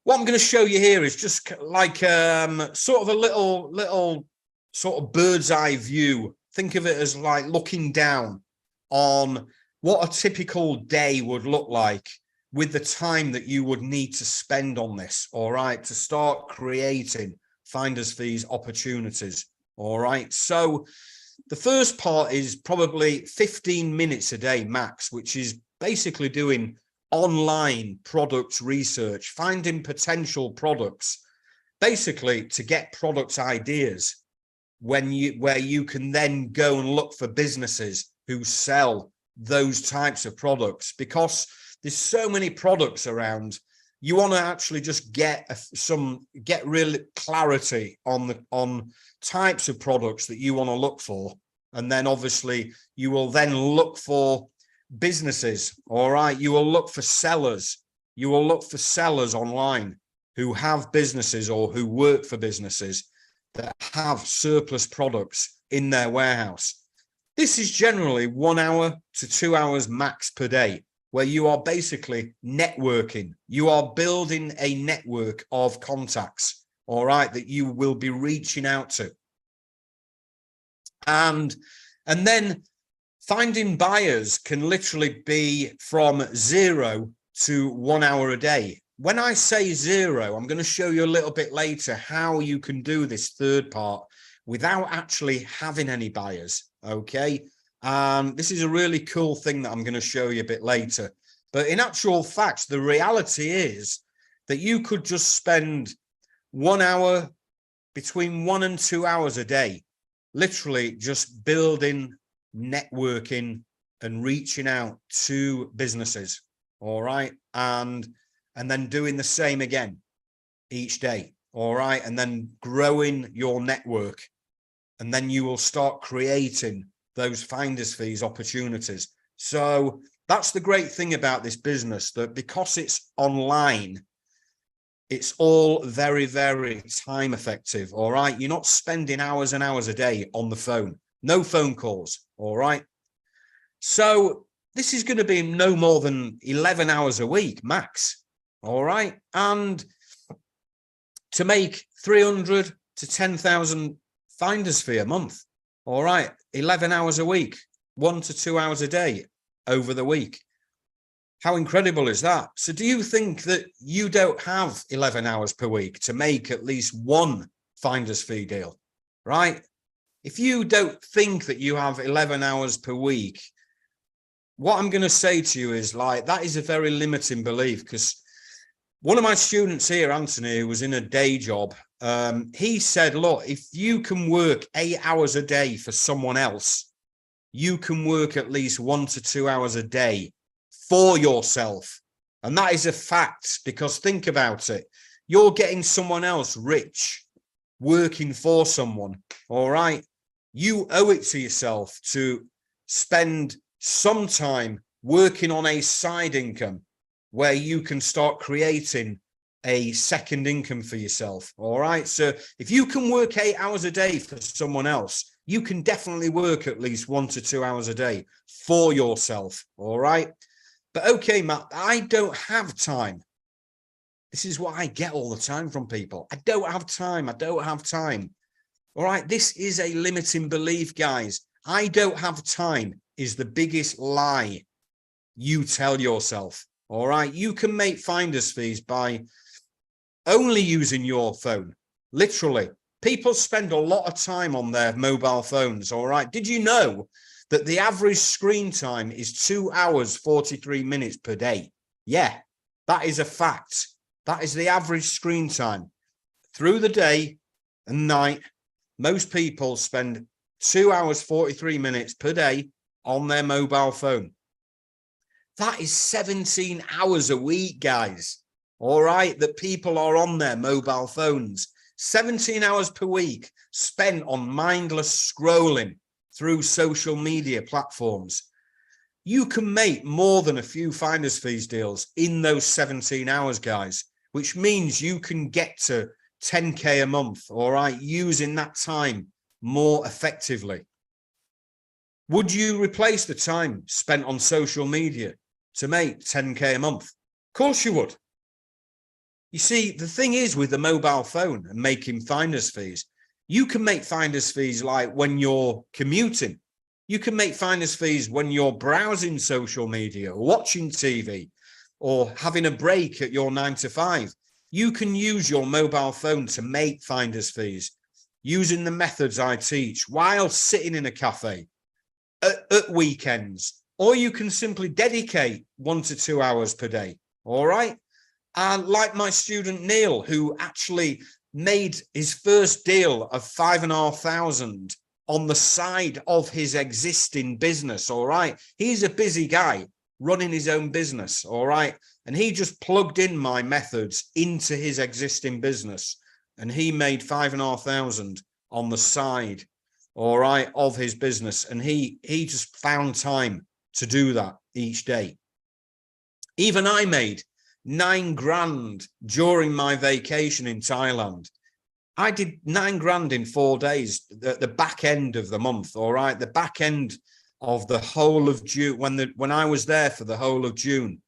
what I'm going to show you here is just like sort of a little sort of bird's eye view. Think of it as like looking down on what a typical day would look like with the time that you would need to spend on this, all right, to start creating finder's fees opportunities. All right. So the first part is probably 15 minutes a day max, which is basically doing online product research, finding potential products, basically to get product ideas where you can then go and look for businesses who sell those types of products, because there's so many products around. You want to actually just get real clarity on types of products that you want to look for, and then obviously you will then look for businesses. All right, you will look for sellers. You will look for sellers online who have businesses or who work for businesses that have surplus products in their warehouse. This is generally 1 hour to 2 hours max per day, where you are basically networking. You are building a network of contacts, all right, that you will be reaching out to. And then finding buyers can literally be from 0 to 1 hour a day. When I say 0, I'm going to show you a little bit later how you can do this third part without actually having any buyers. Okay. This is a really cool thing that I'm going to show you a bit later. But in actual fact, the reality is that you could just spend 1 hour, between 1 and 2 hours a day, literally just building, networking and reaching out to businesses. All right. And then doing the same again each day. All right. And then growing your network. And then you will start creating those finder's fees opportunities. So that's the great thing about this business, that because it's online, it's all very, very time effective. All right. You're not spending hours and hours a day on the phone. No phone calls. All right. So this is going to be no more than 11 hours a week max. All right. And to make 300 to 10,000 finder's fee a month. All right. 11 hours a week, 1 to 2 hours a day over the week. How incredible is that? So do you think that you don't have 11 hours per week to make at least one finder's fee deal, right? If you don't think that you have 11 hours per week, what I'm going to say to you is like, that is a very limiting belief, because one of my students here, Anthony, who was in a day job, he said, look, if you can work 8 hours a day for someone else, you can work at least 1 to 2 hours a day for yourself. And that is a fact, because think about it. You're getting someone else rich working for someone. All right. You owe it to yourself to spend some time working on a side income where you can start creating a second income for yourself. All right. So if you can work 8 hours a day for someone else, you can definitely work at least 1 to 2 hours a day for yourself. All right. But okay, Matt, I don't have time. This is what I get all the time from people. I don't have time. I don't have time. All right. This is a limiting belief, guys. I don't have time is the biggest lie you tell yourself. All right. You can make finder's fees by only using your phone. Literally. People spend a lot of time on their mobile phones. All right. Did you know that the average screen time is 2 hours, 43 minutes per day? Yeah, that is a fact. That is the average screen time through the day and night. Most people spend 2 hours, 43 minutes per day on their mobile phone. That is 17 hours a week, guys. All right, that people are on their mobile phones. 17 hours per week spent on mindless scrolling through social media platforms. You can make more than a few finder's fees deals in those 17 hours, guys, which means you can get to 10K a month, all right, using that time more effectively. Would you replace the time spent on social media to make 10K a month? Of course you would. You see, the thing is with the mobile phone and making finder's fees, you can make finder's fees like when you're commuting. You can make finder's fees when you're browsing social media, or watching TV, or having a break at your 9 to 5. You can use your mobile phone to make finder's fees using the methods I teach while sitting in a cafe at weekends, or you can simply dedicate 1 to 2 hours per day. All right. And like my student Neil, who actually made his first deal of 5,500 on the side of his existing business. All right. He's a busy guy running his own business. All right. And he just plugged in my methods into his existing business, and he made 5,500 on the side, all right, of his business. And he just found time to do that each day. Even I made 9 grand during my vacation in Thailand. I did 9 grand in 4 days, the back end of the month. All right. The back end of the whole of June, when I was there for the whole of June,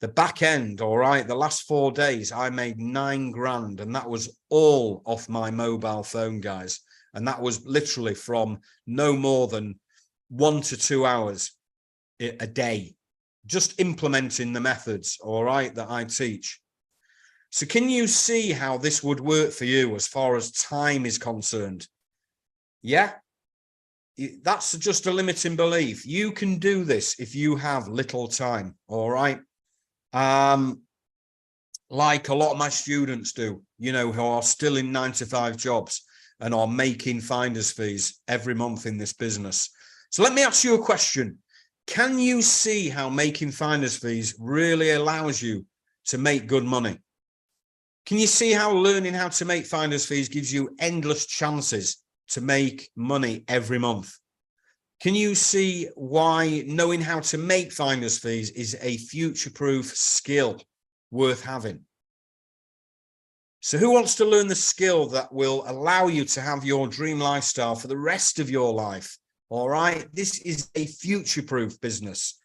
the back end. All right. The last 4 days, I made 9 grand, and that was all off my mobile phone, guys. And that was literally from no more than 1 to 2 hours a day, just implementing the methods, all right, that I teach. So can you see how this would work for you as far as time is concerned? Yeah, that's just a limiting belief. You can do this if you have little time, all right? Like a lot of my students do, you know, who are still in 9 to 5 jobs and are making finder's fees every month in this business. So let me ask you a question. Can you see how making finder's fees really allows you to make good money? Can you see how learning how to make finder's fees gives you endless chances to make money every month? Can you see why knowing how to make finder's fees is a future-proof skill worth having? So who wants to learn the skill that will allow you to have your dream lifestyle for the rest of your life? All right. This is a future-proof business.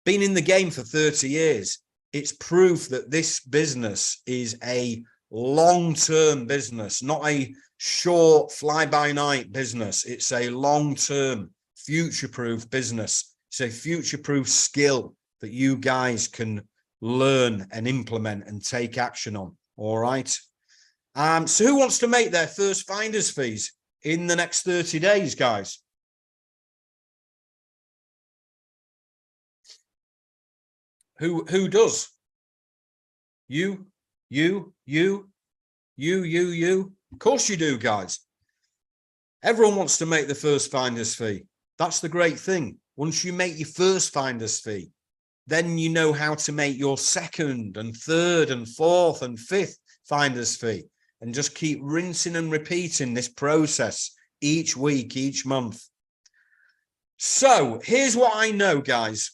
Been in the game for 30 years. It's proof that this business is a long-term business, not a short fly-by-night business. It's a long-term future-proof business. It's a future-proof skill that you guys can learn and implement and take action on. All right. So who wants to make their first finder's fees in the next 30 days, guys? Who does? You. Of course you do, guys. Everyone wants to make the first finder's fee. That's the great thing. Once you make your first finder's fee, then you know how to make your second and third and fourth and fifth finder's fee, and just keep rinsing and repeating this process each week, each month. So here's what I know, guys.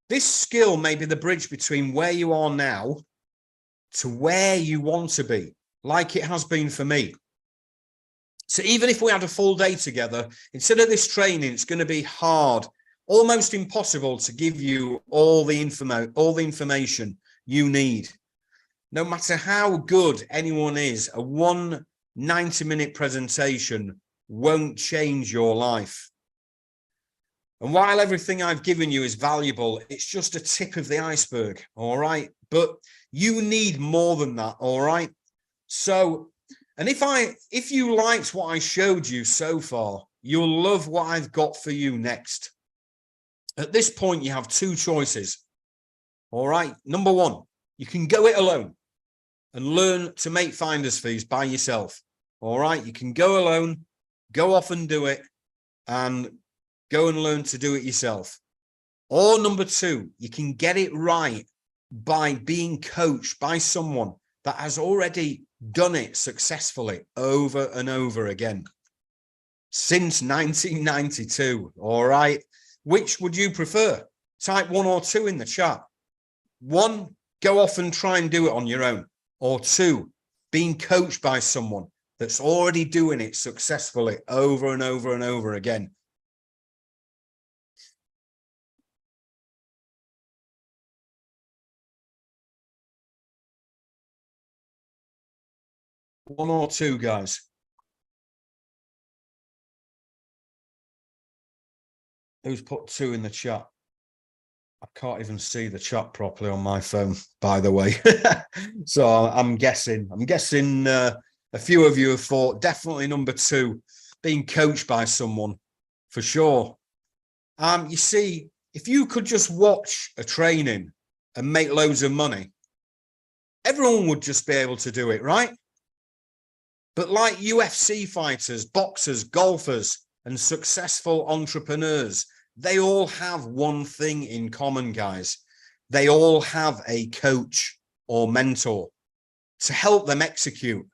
This skill may be the bridge between where you are now to where you want to be, like it has been for me. So even if we had a full day together, instead of this training, it's going to be hard, almost impossible to give you all the information you need. No matter how good anyone is, a 90-minute presentation won't change your life. And while everything I've given you is valuable, it's just a tip of the iceberg, all right? But you need more than that, all right? So, and if you liked what I showed you so far, you'll love what I've got for you next. At this point, you have two choices, all right? Number one, you can go it alone and learn to make finder's fees by yourself, all right? You can go alone, go off and do it, and go and learn to do it yourself. Or number two, you can get it right by being coached by someone that has already done it successfully over and over again since 1992. All right. Which would you prefer? Type 1 or 2 in the chat. 1, go off and try and do it on your own. Or 2, being coached by someone that's already doing it successfully over and over and over again. One or 2, guys. Who's put 2 in the chat? I can't even see the chat properly on my phone, by the way. So I'm guessing a few of you have thought definitely number 2, being coached by someone, for sure. You see, if you could just watch a training and make loads of money, everyone would just be able to do it, right? But like UFC fighters, boxers, golfers, and successful entrepreneurs, they all have one thing in common, guys. They all have a coach or mentor to help them execute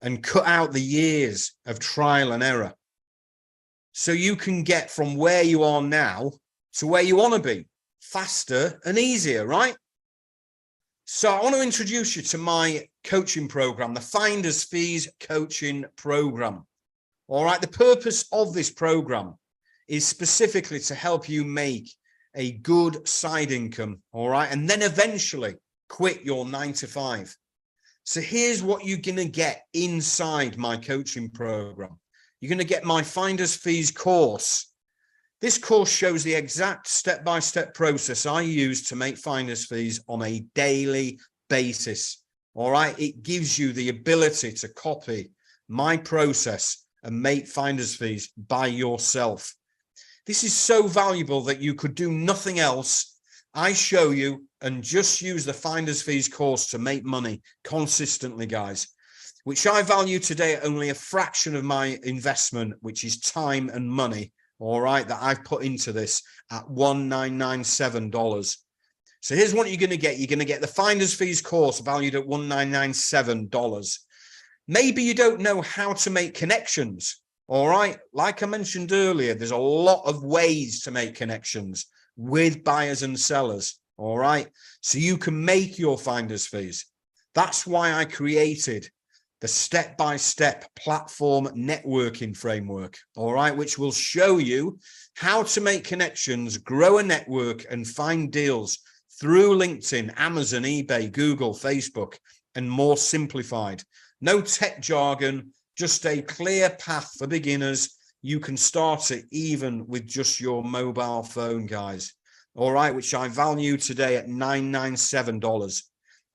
and cut out the years of trial and error. So you can get from where you are now to where you want to be faster and easier, right? So I want to introduce you to my coaching program, the Finder's Fees Coaching Program. All right. The purpose of this program is specifically to help you make a good side income. All right. And then eventually quit your 9-to-5. So here's what you're going to get inside my coaching program. You're going to get my Finder's Fees course. This course shows the exact step-by-step process I use to make finder's fees on a daily basis. All right. It gives you the ability to copy my process and make finder's fees by yourself. This is so valuable that you could do nothing else. I show you and just use the Finder's Fees course to make money consistently, guys, which I value today at only a fraction of my investment, which is time and money. All right, that I've put into this at $1997. So here's what you're going to get. You're going to get the Finder's Fees course valued at $1997. Maybe you don't know how to make connections. All right. Like I mentioned earlier, there's a lot of ways to make connections with buyers and sellers. All right. So you can make your finder's fees. That's why I created the step-by-step platform networking framework. All right. Which will show you how to make connections, grow a network, and find deals through LinkedIn, Amazon, eBay, Google, Facebook, and more simplified. No tech jargon, just a clear path for beginners. You can start it even with just your mobile phone, guys. All right, which I value today at $997.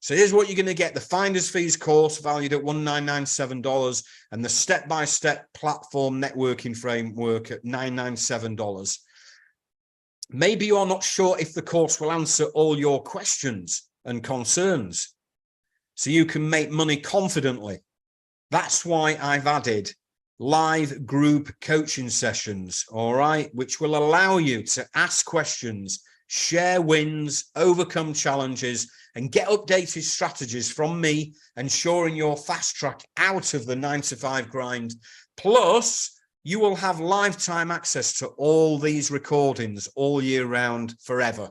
So here's what you're going to get. The Finder's Fees course valued at $1997 and the step-by-step platform networking framework at $997. Maybe you're not sure if the course will answer all your questions and concerns, so you can make money confidently. That's why I've added live group coaching sessions, all right, which will allow you to ask questions, share wins, overcome challenges, and get updated strategies from me, ensuring you're fast track out of the 9-to-5 grind. Plus, you will have lifetime access to all these recordings all year round forever.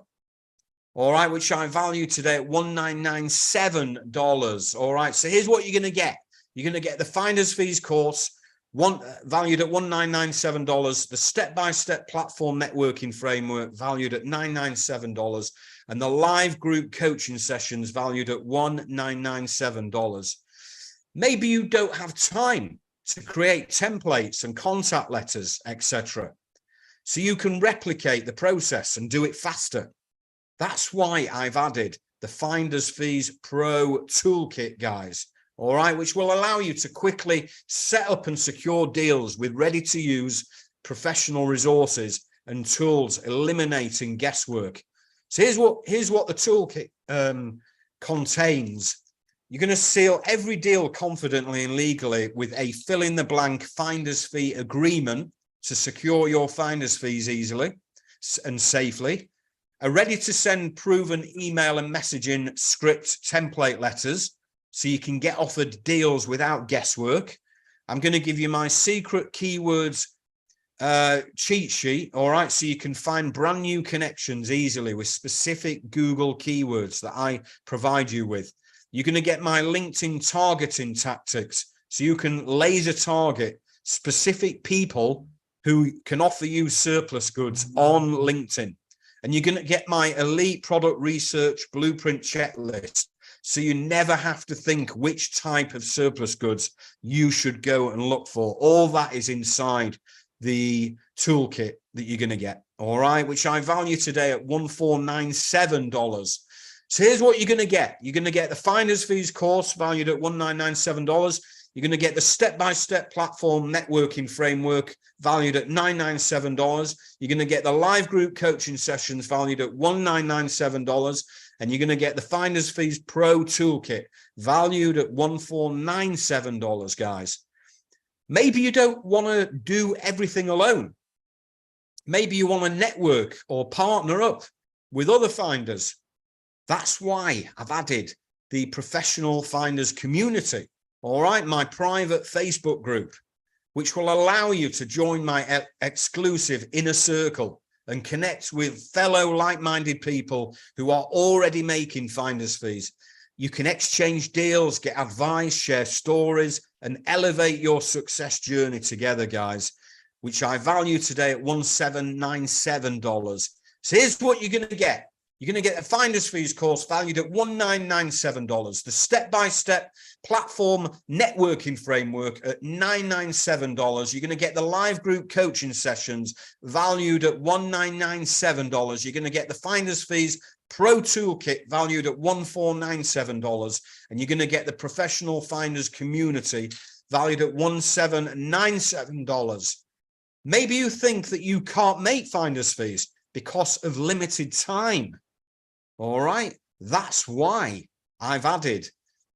All right, which I value today at $1997. All right, so here's what you're going to get. You're going to get the Finder's Fees course, valued at $1997, the step-by-step platform networking framework valued at $997, and the live group coaching sessions valued at $1997. Maybe you don't have time to create templates and contact letters, etc. So you can replicate the process and do it faster. That's why I've added the Finder's Fees Pro Toolkit, guys. All right, which will allow you to quickly set up and secure deals with ready-to-use professional resources and tools, eliminating guesswork. So here's what the toolkit contains. You're going to seal every deal confidently and legally with a fill-in-the-blank finder's fee agreement to secure your finder's fees easily and safely. A ready-to-send proven email and messaging script template letters, so you can get offered deals without guesswork. I'm going to give you my secret keywords cheat sheet, all right, so you can find brand new connections easily with specific Google keywords that I provide you with. You're going to get my LinkedIn targeting tactics, so you can laser target specific people who can offer you surplus goods on LinkedIn. And you're going to get my elite product research blueprint checklist, so you never have to think which type of surplus goods you should go and look for. All that is inside the toolkit that you're going to get, all right, which I value today at $1497. So here's what you're going to get. You're going to get the Finder's Fees course valued at $1997. You're going to get the step-by-step platform networking framework valued at $997. You're going to get the live group coaching sessions valued at $1997. And you're going to get the Finder's Fees Pro Toolkit valued at $1497, guys. Maybe you don't want to do everything alone. Maybe you want to network or partner up with other finders. That's why I've added the Professional Finders Community. All right, my private Facebook group, which will allow you to join my exclusive inner circle and connect with fellow like-minded people who are already making finder's fees. You can exchange deals, get advice, share stories, and elevate your success journey together, guys, which I value today at $1797. So here's what you're going to get. You're going to get a Finder's Fees course valued at $1997, the step-by-step platform networking framework at $997. You're going to get the live group coaching sessions valued at $1997. You're going to get the Finder's Fees Pro Toolkit valued at $1497. And you're going to get the Professional Finders Community valued at $1797. Maybe you think that you can't make Finder's Fees because of limited time. All right, that's why I've added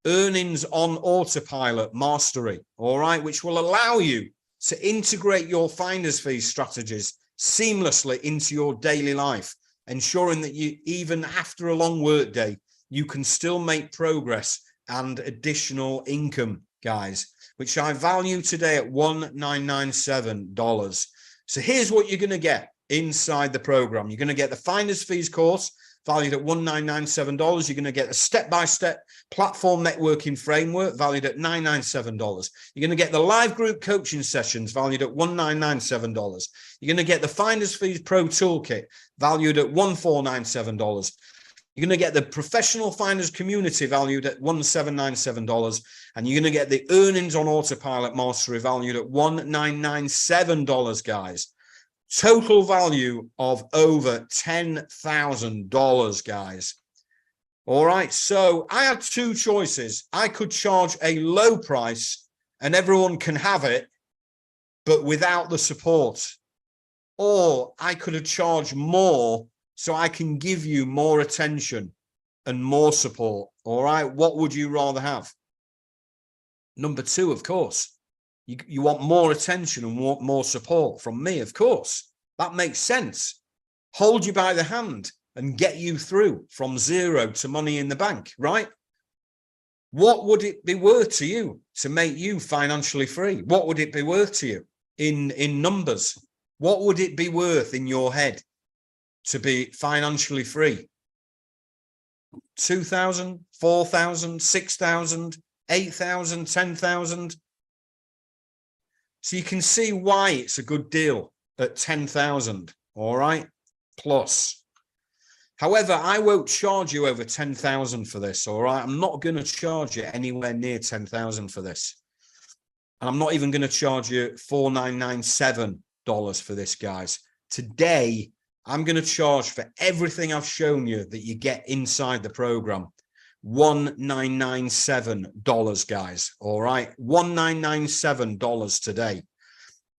Earnings on Autopilot Mastery, all right, which will allow you to integrate your finder's fees strategies seamlessly into your daily life, ensuring that you, even after a long work day, you can still make progress and additional income, guys, which I value today at $1997. So here's what you're going to get inside the program. You're going to get the Finder's Fees course valued at $1997. You're going to get a step-by-step platform networking framework valued at $997. You're going to get the live group coaching sessions valued at $1997. You're going to get the Finder's Fees Pro Toolkit valued at $1497. You're going to get the Professional Finders Community valued at $1797. And you're going to get the Earnings on Autopilot Mastery valued at $1997, guys. Total value of over $10,000, guys. All right, so I had two choices. I could charge a low price and everyone can have it, but without the support. Or I could have charged more so I can give you more attention and more support. All right, what would you rather have? Number two, of course. You want more attention and want more support from me, of course. That makes sense. Hold you by the hand and get you through from zero to money in the bank, right? What would it be worth to you to make you financially free? What would it be worth to you in numbers? What would it be worth in your head to be financially free? 2,000, 4,000, 6,000, 8,000, 10,000. So you can see why it's a good deal at 10,000, all right, plus. However, I won't charge you over 10,000 for this, all right? I'm not going to charge you anywhere near 10,000 for this. And I'm not even going to charge you $4,997 for this, guys. Today, I'm going to charge for everything I've shown you that you get inside the program. $1,997, guys, all right? $1,997 today.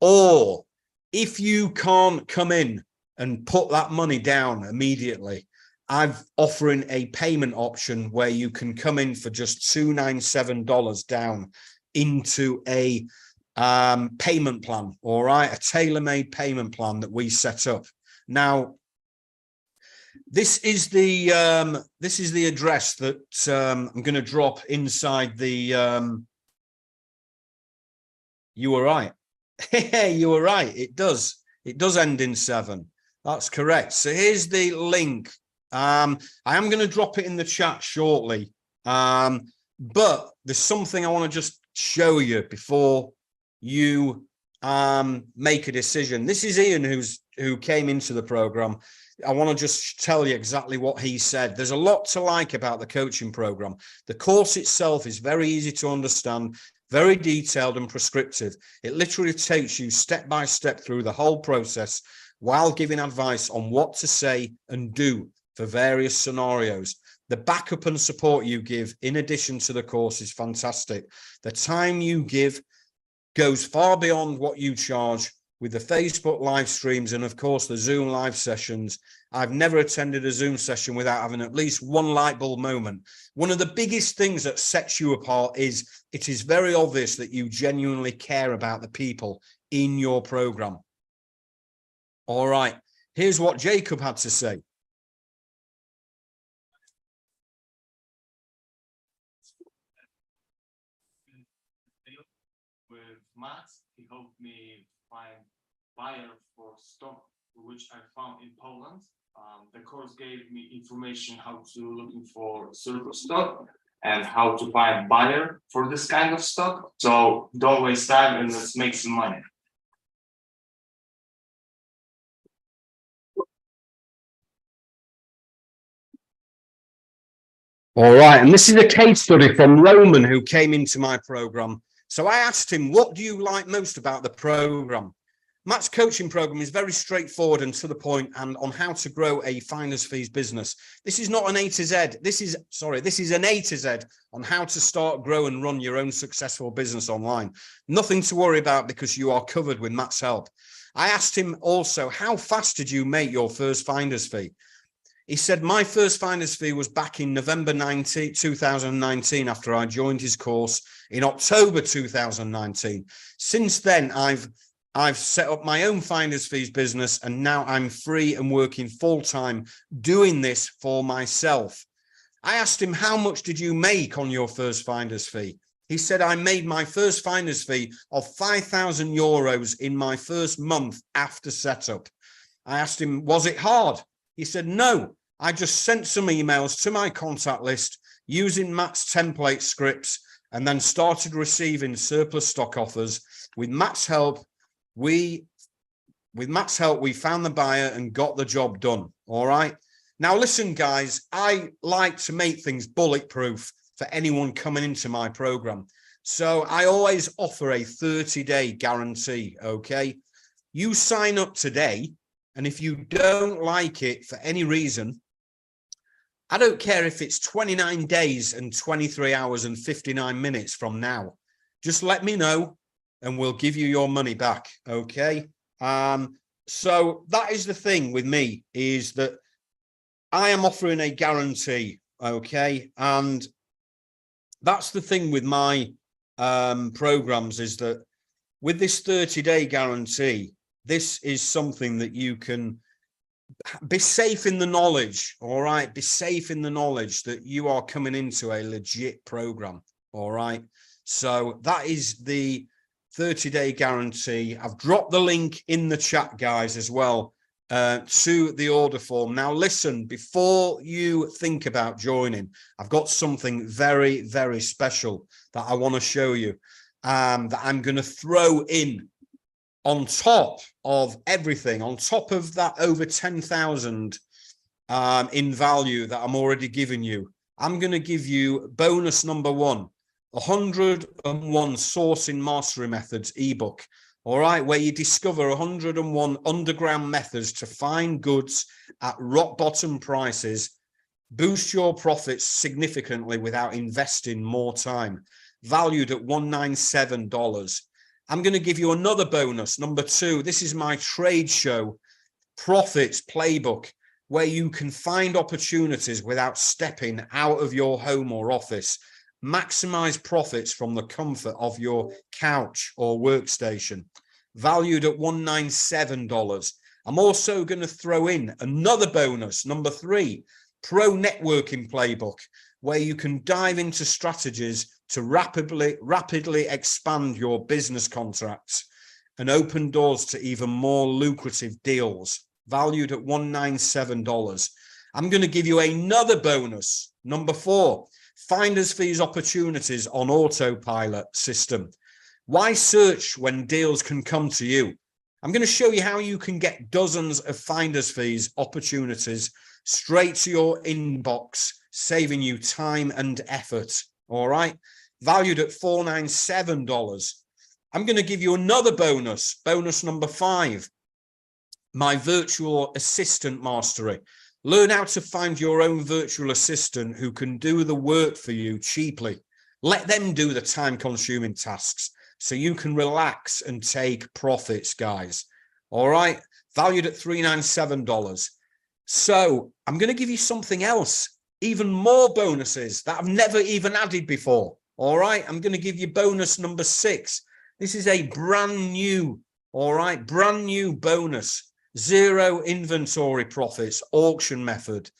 Or if you can't come in and put that money down immediately, I'm offering a payment option where you can come in for just $297 down into a payment plan, all right? A tailor-made payment plan that we set up. Now, this is the address that I'm going to drop inside the you were right. You were right. It does end in 7. That's correct. So here's the link. I am going to drop it in the chat shortly. But there's something I want to just show you before you make a decision. This is Ian who came into the program. I want to just tell you exactly what he said. There's a lot to like about the coaching program. The course itself is very easy to understand, very detailed and prescriptive. It literally takes you step by step through the whole process while giving advice on what to say and do for various scenarios. The backup and support you give in addition to the course is fantastic. The time you give goes far beyond what you charge with the Facebook live streams and, of course, the Zoom live sessions. I've never attended a Zoom session without having at least one light bulb moment. One of the biggest things that sets you apart is it is very obvious that you genuinely care about the people in your program. All right, here's what Jacob had to say. With Matt, he helped me find buyer for stock which I found in Poland. The course gave me information how to looking for surplus stock and how to find buyer for this kind of stock. So don't waste time and let's make some money. All right, and this is a case study from Roman who came into my program. So I asked him, what do you like most about the program? Matt's coaching program is very straightforward and to the point and on how to grow a finder's fees business. This is not an A to Z. This is an A to Z on how to start, grow and run your own successful business online. Nothing to worry about because you are covered with Matt's help. I asked him also, how fast did you make your first finder's fee? He said, my first finder's fee was back in November 2019 after I joined his course in October 2019. Since then, I've set up my own finder's fees business and now I'm free and working full time doing this for myself. I asked him, how much did you make on your first finder's fee? He said, I made my first finder's fee of 5,000 euros in my first month after setup. I asked him, was it hard? He said, no, I just sent some emails to my contact list using Matt's template scripts and then started receiving surplus stock offers. With Matt's help, we found the buyer and got the job done. All right. Now, listen, guys, I like to make things bulletproof for anyone coming into my program. So I always offer a 30-day guarantee. OK, you sign up today. And if you don't like it for any reason, I don't care if it's 29 days and 23 hours and 59 minutes from now. Just let me know and we'll give you your money back. Okay. So that is the thing with me, is that I am offering a guarantee. Okay. And that's the thing with my programs, is that with this 30-day guarantee, this is something that you can be safe in the knowledge. All right. Be safe in the knowledge that you are coming into a legit program. All right. So that is the 30-day guarantee. I've dropped the link in the chat, guys, as well, to the order form. Now, listen, before you think about joining, I've got something very, very special that I want to show you, that I'm going to throw in on top of everything, on top of that over 10,000 in value that I'm already giving you. I'm going to give you bonus number 1, 101 sourcing mastery methods ebook. All right, where you discover 101 underground methods to find goods at rock bottom prices, boost your profits significantly without investing more time, valued at $197. I'm going to give you another bonus, number 2. This is my trade show profits playbook, where you can find opportunities without stepping out of your home or office. Maximize profits from the comfort of your couch or workstation, valued at $197. I'm also going to throw in another bonus, number 3, pro networking playbook, where you can dive into strategies to rapidly expand your business contracts and open doors to even more lucrative deals, valued at $197. I'm going to give you another bonus, number 4, finder's fees opportunities on autopilot system. Why search when deals can come to you? I'm going to show you how you can get dozens of finder's fees opportunities straight to your inbox, saving you time and effort. All right, valued at $497. I'm going to give you another bonus, bonus number 5, my virtual assistant mastery. Learn how to find your own virtual assistant who can do the work for you cheaply. Let them do the time-consuming tasks so you can relax and take profits, guys. All right, valued at $397. So I'm going to give you something else, even more bonuses that I've never even added before. All right, I'm going to give you bonus number 6. This is a brand new, all right, brand new bonus, 0 inventory profits auction method.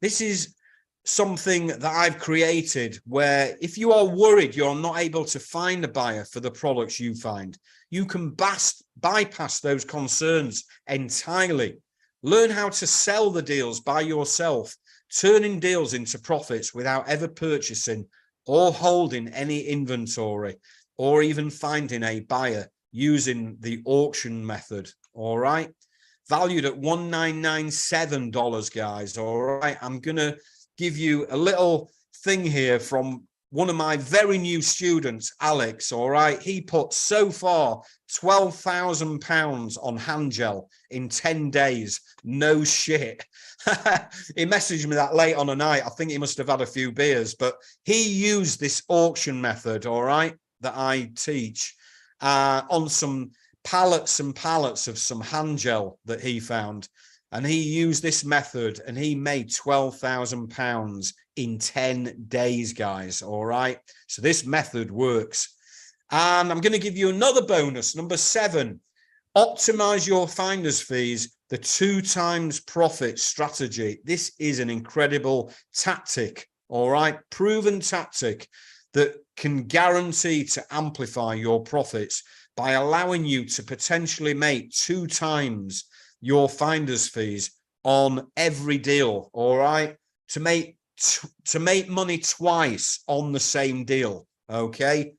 This is something that I've created where if you are worried you're not able to find a buyer for the products you find, you can bypass those concerns entirely. Learn how to sell the deals by yourself, turning deals into profits without ever purchasing or holding any inventory or even finding a buyer using the auction method. All right, valued at $1,997, guys. All right, I'm gonna give you a little thing here from one of my very new students, Alex. All right, he put so far £12,000 on hand gel in 10 days. No shit. He messaged me that late on a night. I think he must have had a few beers, but he used this auction method, all right, that I teach, on some pallets and pallets of some hand gel that he found. And he used this method and he made £12,000 in 10 days, guys. All right. So this method works. And I'm going to give you another bonus, number 7, optimize your finder's fees, the 2 times profit strategy. This is an incredible tactic. All right. Proven tactic that can guarantee to amplify your profits by allowing you to potentially make 2 times your finder's fees on every deal. All right, to make money twice on the same deal. Okay,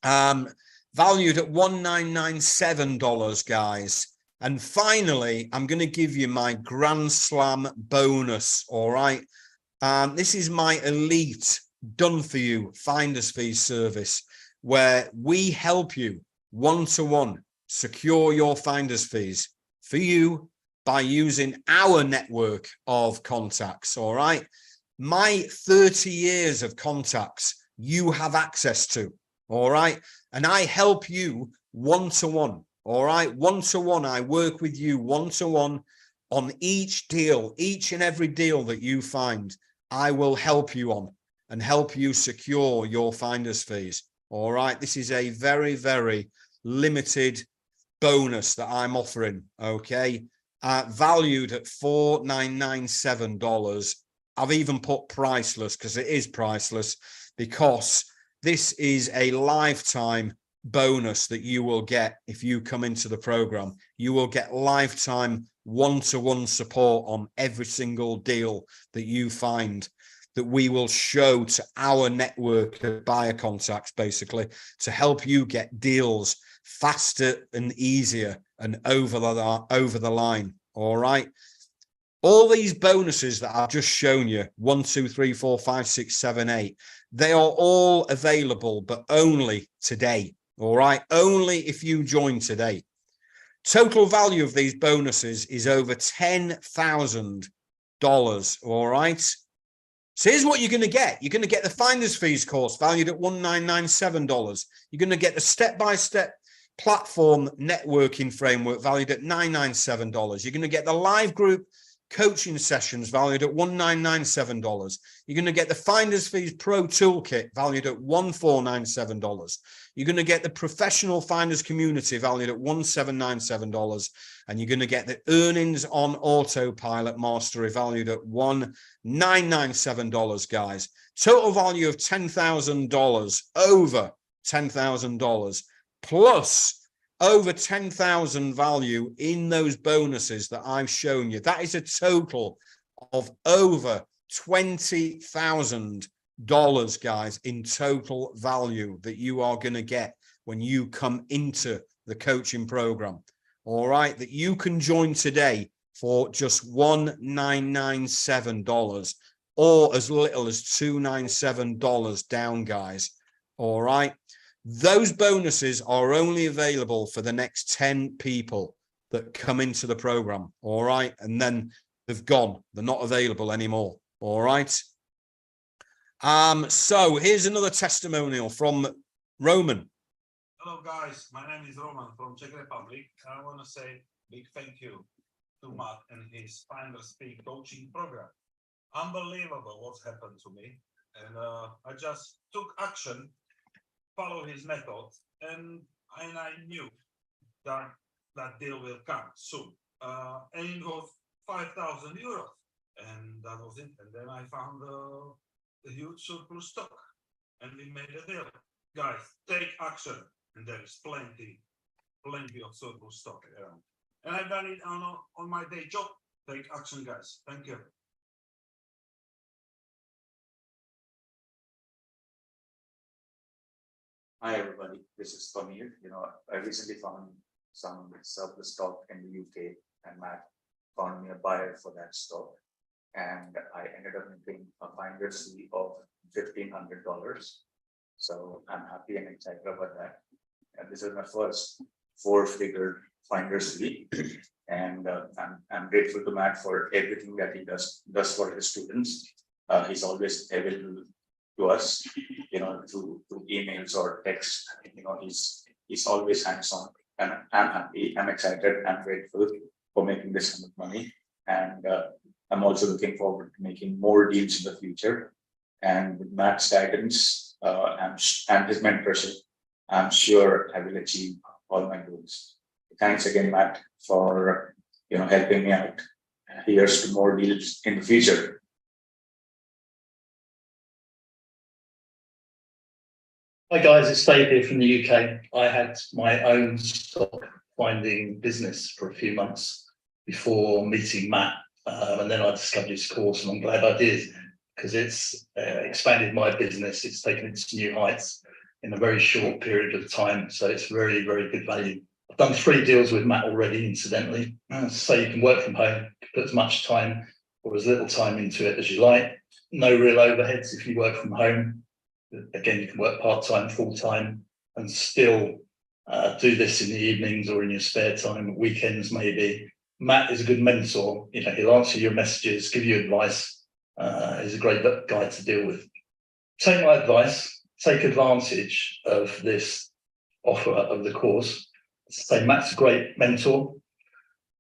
valued at $1,997, guys. And finally, I'm going to give you my Grand Slam bonus. All right, this is my elite done for you finder's fees service, where we help you one-to-one secure your finder's fees for you by using our network of contacts. All right, my 30 years of contacts you have access to. All right, and I help you one-to-one. All right, one-to-one. I work with you one-to-one on each deal, each and every deal that you find. I will help you on and help you secure your finder's fees. All right, this is a very, very limited bonus that I'm offering. Okay. Valued at $4,997. I've even put priceless because it is priceless, because this is a lifetime bonus that you will get if you come into the program. You will get lifetime one-to-one support on every single deal that you find, that we will show to our network of buyer contacts, basically, to help you get deals faster and easier and over the line. All right. All these bonuses that I've just shown you, 1, 2, 3, 4, 5, 6, 7, 8, they are all available, but only today. All right. Only if you join today. Total value of these bonuses is over $10,000. All right. So here's what you're going to get. You're going to get the Finder's Fees course valued at $1,997. You're going to get the step-by-step platform networking framework valued at $997. You're going to get the live group coaching sessions valued at $1,997. You're going to get the Finder's Fees Pro Toolkit valued at $1,497. You're going to get the professional Finders community valued at $1,797. And you're going to get the earnings on autopilot mastery valued at $1,997, guys. Total value of $10,000, over $10,000, plus over 10,000 value in those bonuses that I've shown you. That is a total of over $20,000, guys, in total value that you are going to get when you come into the coaching program. All right, that you can join today for just $1,997 or as little as $297 down, guys. All right. Those bonuses are only available for the next 10 people that come into the program. All right. And then they've gone. They're not available anymore. All right. So here's another testimonial from Roman. Hello guys, my name is Roman from Czech Republic. I want to say big thank you to Matt and his Finder's Fee coaching program. Unbelievable what's happened to me. And I just took action, follow his method, and I knew that that deal will come soon. And it was 5,000 euros, and that was it. And then I found a huge surplus stock, and we made a deal. Guys, take action, and there is plenty of surplus stock around. And I've done it on my day job. Take action, guys. Thank you. Hi everybody, this is Pamir. I recently found some surplus stock in the UK, and Matt found me a buyer for that stock, and I ended up making a finder's fee of $1,500. So I'm happy and excited about that. And this is my first 4-figure finder's fee, and I'm grateful to Matt for everything that he does for his students. He's always available to us, through emails or text. He's always hands-on, and I'm happy, I'm excited, I'm grateful for making this kind of money, and I'm also looking forward to making more deals in the future. And with Matt's guidance and his mentorship, I'm sure I will achieve all my goals. Thanks again, Matt, for helping me out. Here's to more deals in the future. Hi guys, it's Dave here from the UK. I had my own stock finding business for a few months before meeting Matt, and then I discovered his course, and I'm glad I did, because it's expanded my business. It's taken it to new heights in a very short period of time, so it's very, very good value. I've done 3 deals with Matt already, incidentally. So you can work from home, put as much time or as little time into it as you like. No real overheads if you work from home. Again, you can work part-time, full-time, and still do this in the evenings or in your spare time, weekends maybe. Matt is a good mentor. He'll answer your messages, give you advice. He's a great guy to deal with. Take my advice, take advantage of this offer of the course. Say Matt's a great mentor.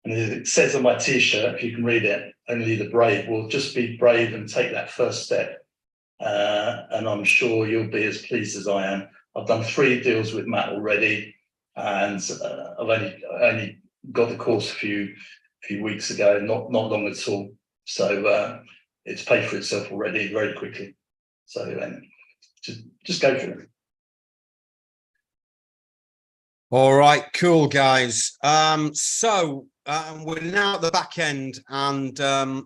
And it says on my t-shirt, if you can read it, only the brave will just be brave and take that first step. And I'm sure you'll be as pleased as I am. I've done 3 deals with Matt already, and I've only got the course a few weeks ago, not long at all. So it's paid for itself already very quickly. So just go for it. All right, cool, guys. So we're now at the back end, and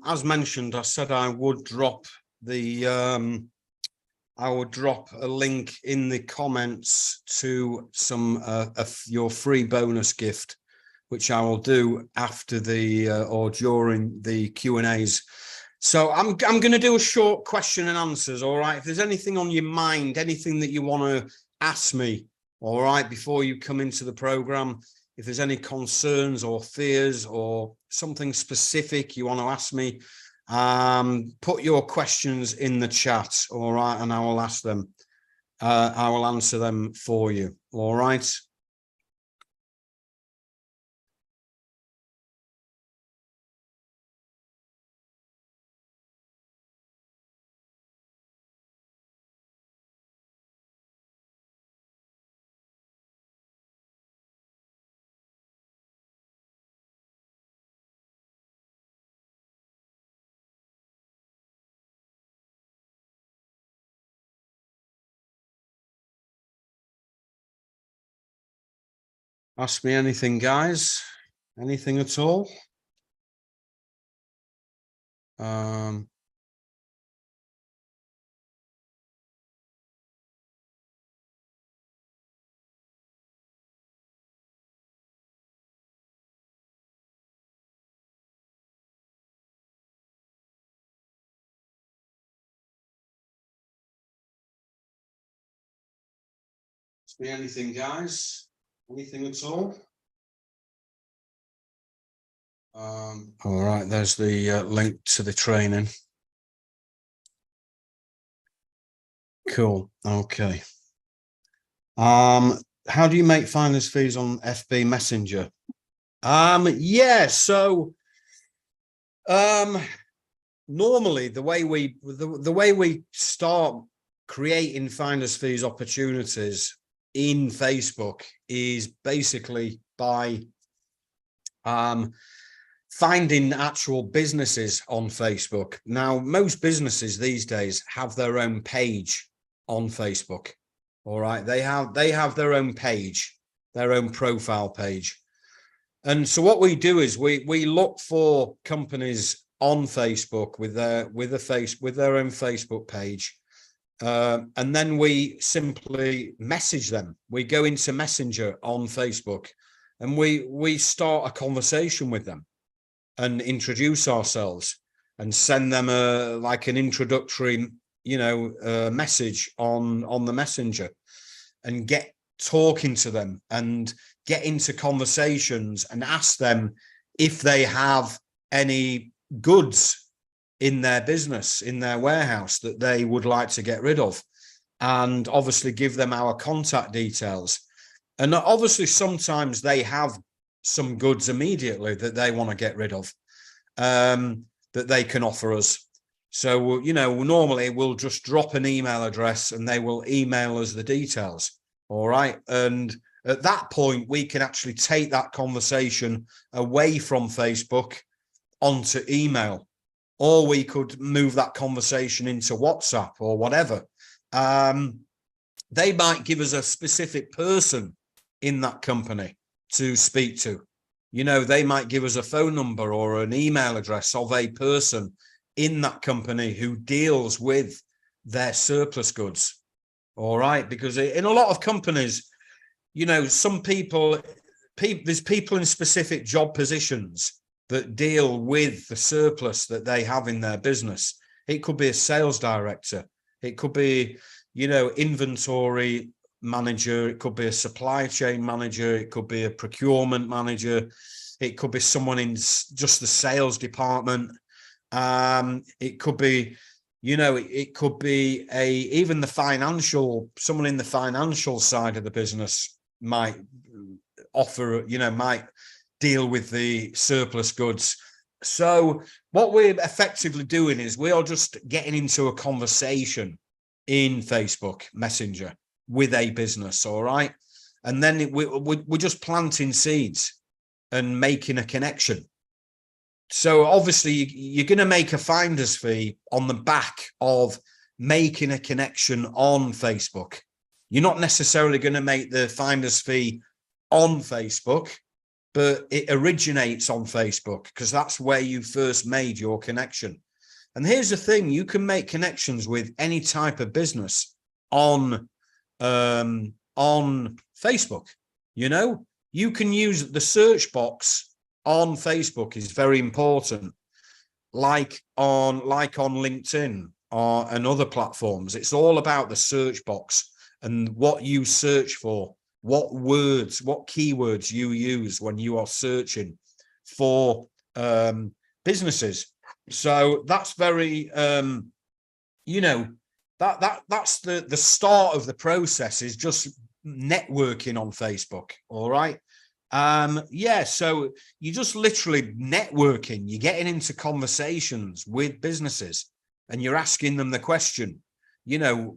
as mentioned, I said I would drop the I would drop a link in the comments to some of your free bonus gift, which I will do after the or during the Q&As. So I'm going to do a short question and answers. All right. If there's anything on your mind, anything that you want to ask me, all right, before you come into the program, if there's any concerns or fears or something specific you want to ask me, put your questions in the chat. All right. And I will ask them. I will answer them for you. All right. Ask me anything, guys. Anything at all? Ask me anything, guys. Anything at all? All right, there's the link to the training. Cool. Okay. How do you make finder's fees on FB Messenger? Yeah, so normally the way we start creating finder's fees opportunities in Facebook is basically by finding actual businesses on Facebook. Now, most businesses these days have their own page on Facebook. All right, they have their own page, their own profile page. And so what we do is we look for companies on Facebook with their own Facebook page. And then we simply message them. We go into Messenger on Facebook and we start a conversation with them and introduce ourselves and send them like an introductory, message on the Messenger, and get talking to them and get into conversations and ask them if they have any goods in their business, in their warehouse that they would like to get rid of, and obviously give them our contact details. And obviously sometimes they have some goods immediately that they want to get rid of, that they can offer us. So, normally we'll just drop an email address and they will email us the details. All right. And at that point, we can actually take that conversation away from Facebook onto email, or we could move that conversation into WhatsApp or whatever. They might give us a specific person in that company to speak to. They might give us a phone number or an email address of a person in that company who deals with their surplus goods. All right. Because in a lot of companies, some there's people in specific job positions that deal with the surplus that they have in their business. It could be a sales director. It could be, inventory manager. It could be a supply chain manager. It could be a procurement manager. It could be someone in just the sales department. It could be, it could be even someone in the financial side of the business might offer, might deal with the surplus goods. So what we're effectively doing is we are just getting into a conversation in Facebook Messenger with a business. All right. And then we're just planting seeds and making a connection. So obviously you're going to make a finder's fee on the back of making a connection on Facebook. You're not necessarily going to make the finder's fee on Facebook, but it originates on Facebook because that's where you first made your connection. And here's the thing, you can make connections with any type of business on Facebook. You know, you can use the search box on Facebook is very important, like on LinkedIn and other platforms. It's all about the search box and what you search for, what words, what keywords you use when you are searching for businesses. So that's very you know, that's the start of the process, is just networking on Facebook. All right. Yeah, so you're just literally networking, you're getting into conversations with businesses and you're asking them the question, you know,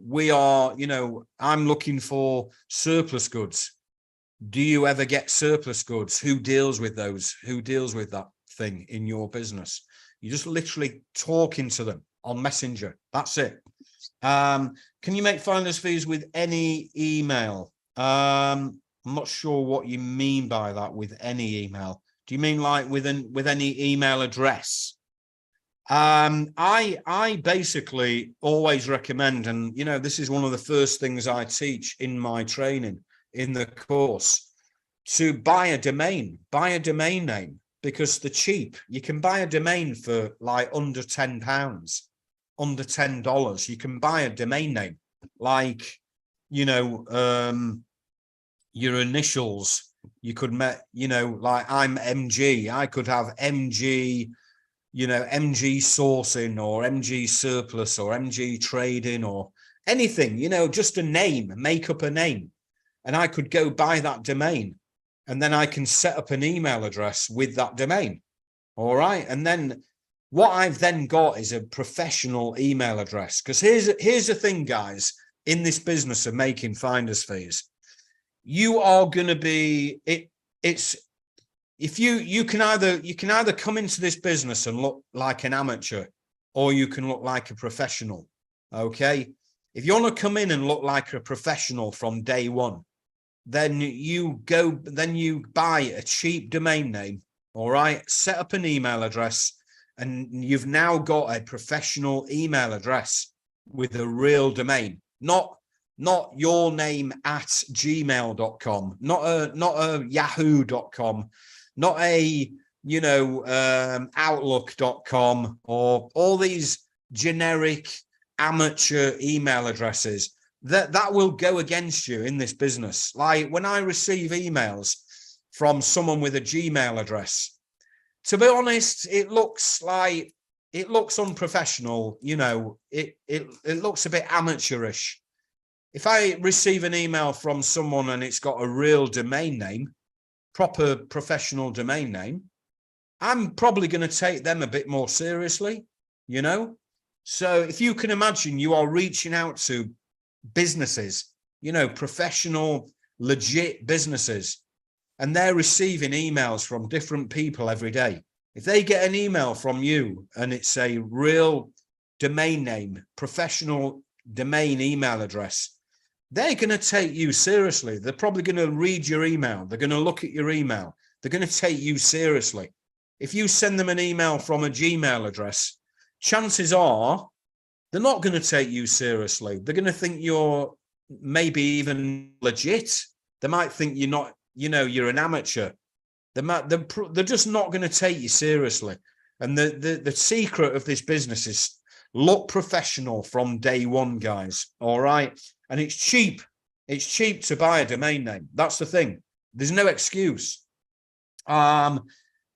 I'm looking for surplus goods. Do you ever get surplus goods? Who deals with those? Who deals with that thing in your business? You're just literally talking to them on Messenger. That's it. Can you make finder's fees with any email? I'm not sure what you mean by that, with any email. Do you mean like with any email address? I basically always recommend, and you know, this is one of the first things I teach in my training in the course, to buy a domain name, because they're cheap. You can buy a domain for like under £10, under $10. You can buy a domain name, like, you know, your initials. You could you know, like I'm MG, I could have MG, you know, MG sourcing or MG surplus or MG trading or anything, you know, just a name, make up a name, and I could go buy that domain, and then I can set up an email address with that domain. All right. And then what I've then got is a professional email address, because here's the thing, guys, in this business of making finder's fees, you are going to be if you can either come into this business and look like an amateur, or you can look like a professional. Okay, if you want to come in and look like a professional from day one, then you buy a cheap domain name. All right, set up an email address, and you've now got a professional email address with a real domain, not your name at gmail.com, not a yahoo.com, not a, you know, outlook.com, or all these generic amateur email addresses that will go against you in this business. Like when I receive emails from someone with a Gmail address, to be honest, it looks unprofessional. You know, it looks a bit amateurish. If I receive an email from someone and it's got a real domain name, proper professional domain name, I'm probably going to take them a bit more seriously, you know? So if you can imagine, you are reaching out to businesses, you know, professional, legit businesses, and they're receiving emails from different people every day. If they get an email from you and it's a real domain name, professional domain email address, they're going to take you seriously. They're probably going to read your email. They're going to look at your email. They're going to take you seriously. If you send them an email from a Gmail address, chances are they're not going to take you seriously. They're going to think you're maybe even legit. They might think you're not, you know, you're an amateur. They're just not going to take you seriously. And the secret of this business is look professional from day one, guys. All right. And it's cheap. It's cheap to buy a domain name. That's the thing. There's no excuse. Can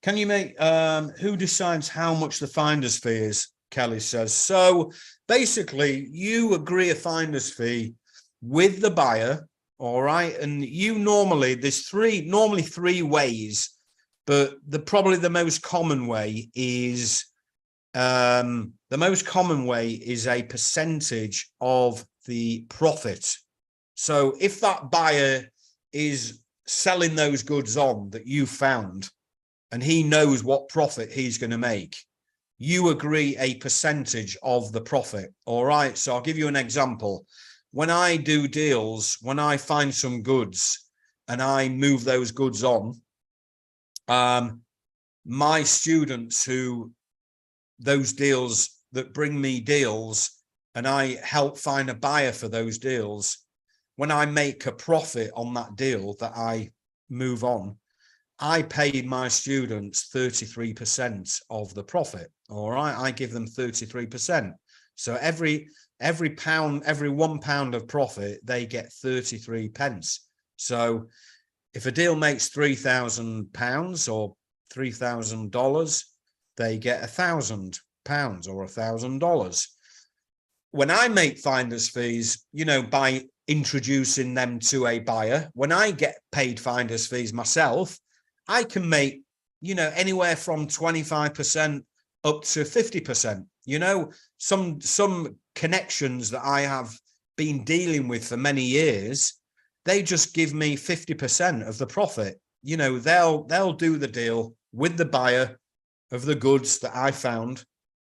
you make, who decides how much the finder's fee is? Kelly says. So basically you agree a finder's fee with the buyer. All right. And you normally, there's normally three ways, but probably the most common way is, a percentage of the profit. So if that buyer is selling those goods on that you found, and he knows what profit he's going to make, you agree a percentage of the profit. All right. So I'll give you an example. When I do deals, when I find some goods and I move those goods on, my students those deals that bring me deals and I help find a buyer for those deals, when I make a profit on that deal that I move on, I pay my students 33% of the profit. All right. I give them 33%. So every pound, every £1 of profit, they get 33 pence. So if a deal makes £3,000 or $3,000, they get £1,000 or $1,000. When I make finder's fees, you know, by introducing them to a buyer, when I get paid finder's fees myself, I can make, you know, anywhere from 25% up to 50%. You know, some connections that I have been dealing with for many years, they just give me 50% of the profit. You know, they'll do the deal with the buyer of the goods that I found,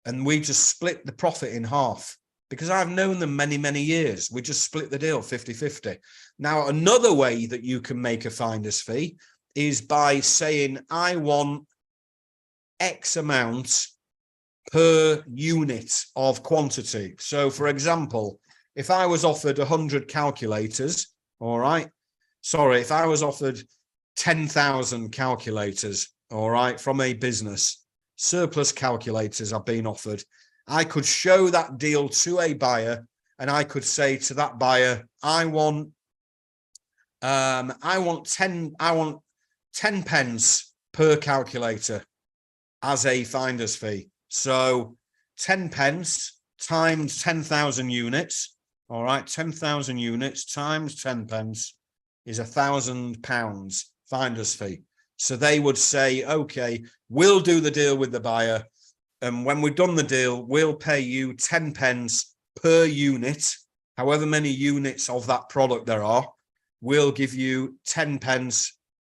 and we just split the profit in half. Because I've known them many, many years. We just split the deal 50-50. Now, another way that you can make a finder's fee is by saying, I want X amount per unit of quantity. So, for example, if I was offered 100 calculators, all right, sorry, if I was offered 10,000 calculators, all right, from a business, surplus calculators I've been offered, I could show that deal to a buyer and I could say to that buyer, I want 10 pence per calculator as a finder's fee. So 10 pence times 10,000 units. All right. 10,000 units times 10 pence is £1,000 finder's fee. So they would say, okay, we'll do the deal with the buyer. And when we've done the deal, we'll pay you 10 pence per unit, however many units of that product there are. We'll give you 10 pence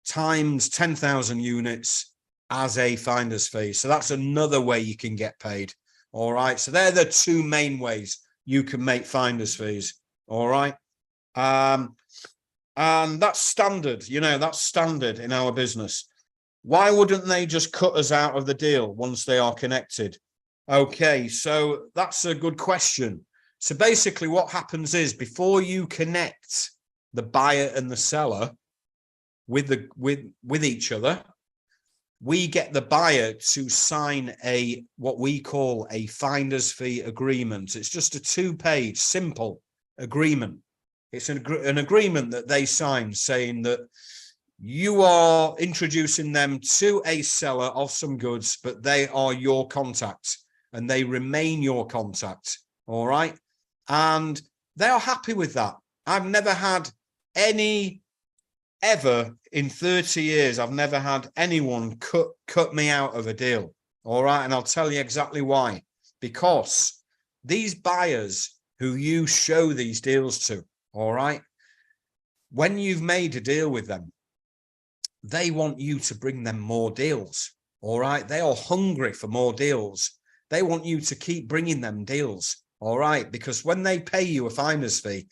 times 10,000 units as a finder's fee. So that's another way you can get paid. All right. So they're the two main ways you can make finder's fees. All right. And that's standard, you know, that's standard in our business. Why wouldn't they just cut us out of the deal once they are connected? Okay, so that's a good question. So basically what happens is before you connect the buyer and the seller with each other, we get the buyer to sign what we call a finder's fee agreement. It's just a 2-page simple agreement. It's an agreement that they sign saying that you are introducing them to a seller of some goods, but they are your contact and they remain your contact. All right. And they are happy with that. I've never had ever in 30 years, I've never had anyone cut me out of a deal. All right. And I'll tell you exactly why. Because these buyers who you show these deals to, all right, when you've made a deal with them, they want you to bring them more deals. All right. They are hungry for more deals. They want you to keep bringing them deals. All right. Because when they pay you a finder's fee,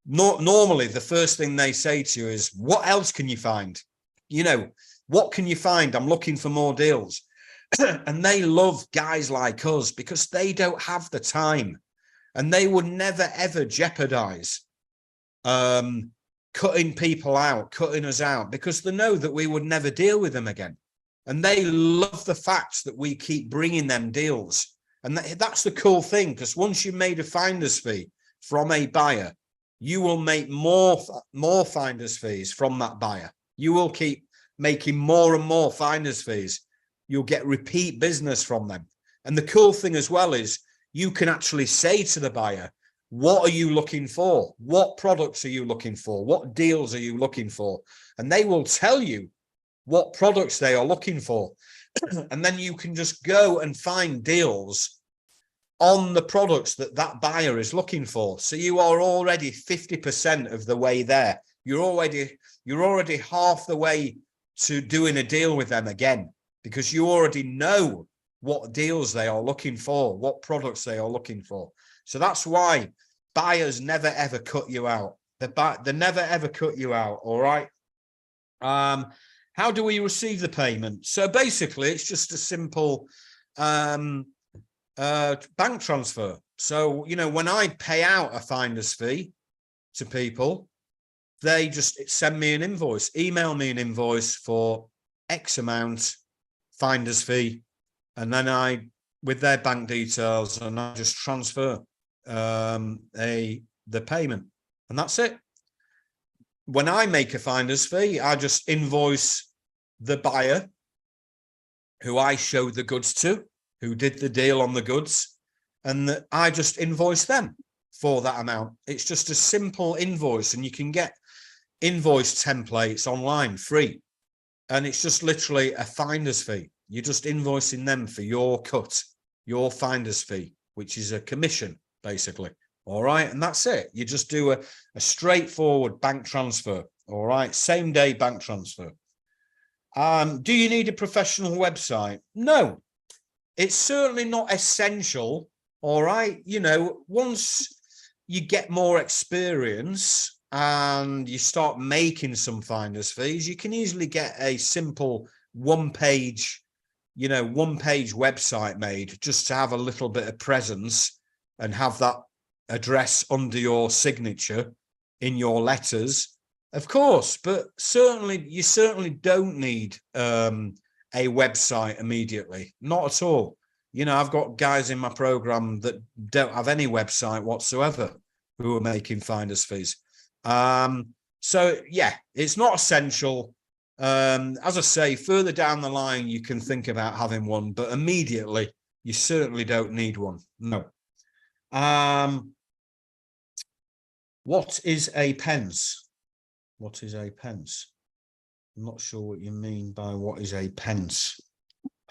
normally the first thing they say to you is, what else can you find? You know, what can you find? I'm looking for more deals. And they love guys like us because they don't have the time and they would never, ever jeopardize cutting people out, cutting us out, because they know that we would never deal with them again. And they love the fact that we keep bringing them deals. And that's the cool thing, because once you've made a finder's fee from a buyer, you will make more finder's fees from that buyer. You will keep making more and more finder's fees. You'll get repeat business from them. And the cool thing as well is you can actually say to the buyer, what are you looking for? What products are you looking for? What deals are you looking for? And they will tell you what products they are looking for. And then you can just go and find deals on the products that that buyer is looking for. So you are already 50% of the way there. You're already you're already half the way to doing a deal with them again, because you already know what deals they are looking for, what products they are looking for. So that's why buyers never ever cut you out. They never ever cut you out. All right. How do we receive the payment? So basically, it's just a simple bank transfer. So, you know, when I pay out a finder's fee to people, they just send me an invoice, email me an invoice for X amount finder's fee, and then I, with their bank details, and I just transfer the payment, and that's it. When I make a finder's fee, I just invoice the buyer who I showed the goods to, who did the deal on the goods, and I just invoice them for that amount. It's just a simple invoice, and you can get invoice templates online free, and it's just literally a finder's fee. You're just invoicing them for your cut, your finder's fee, which is a commission basically. All right, and that's it. You just do a straightforward bank transfer. All right, same day bank transfer. Do you need a professional website? No, it's certainly not essential. All right, you know, once you get more experience and you start making some finder's fees, you can easily get a simple one-page website made, just to have a little bit of presence and have that address under your signature in your letters, of course. But you certainly don't need a website immediately, not at all. You know, I've got guys in my program that don't have any website whatsoever who are making finder's fees. So yeah, it's not essential. As I say, further down the line you can think about having one, but immediately you certainly don't need one. No. What is a pence? What is a pence? I'm not sure what you mean by what is a pence.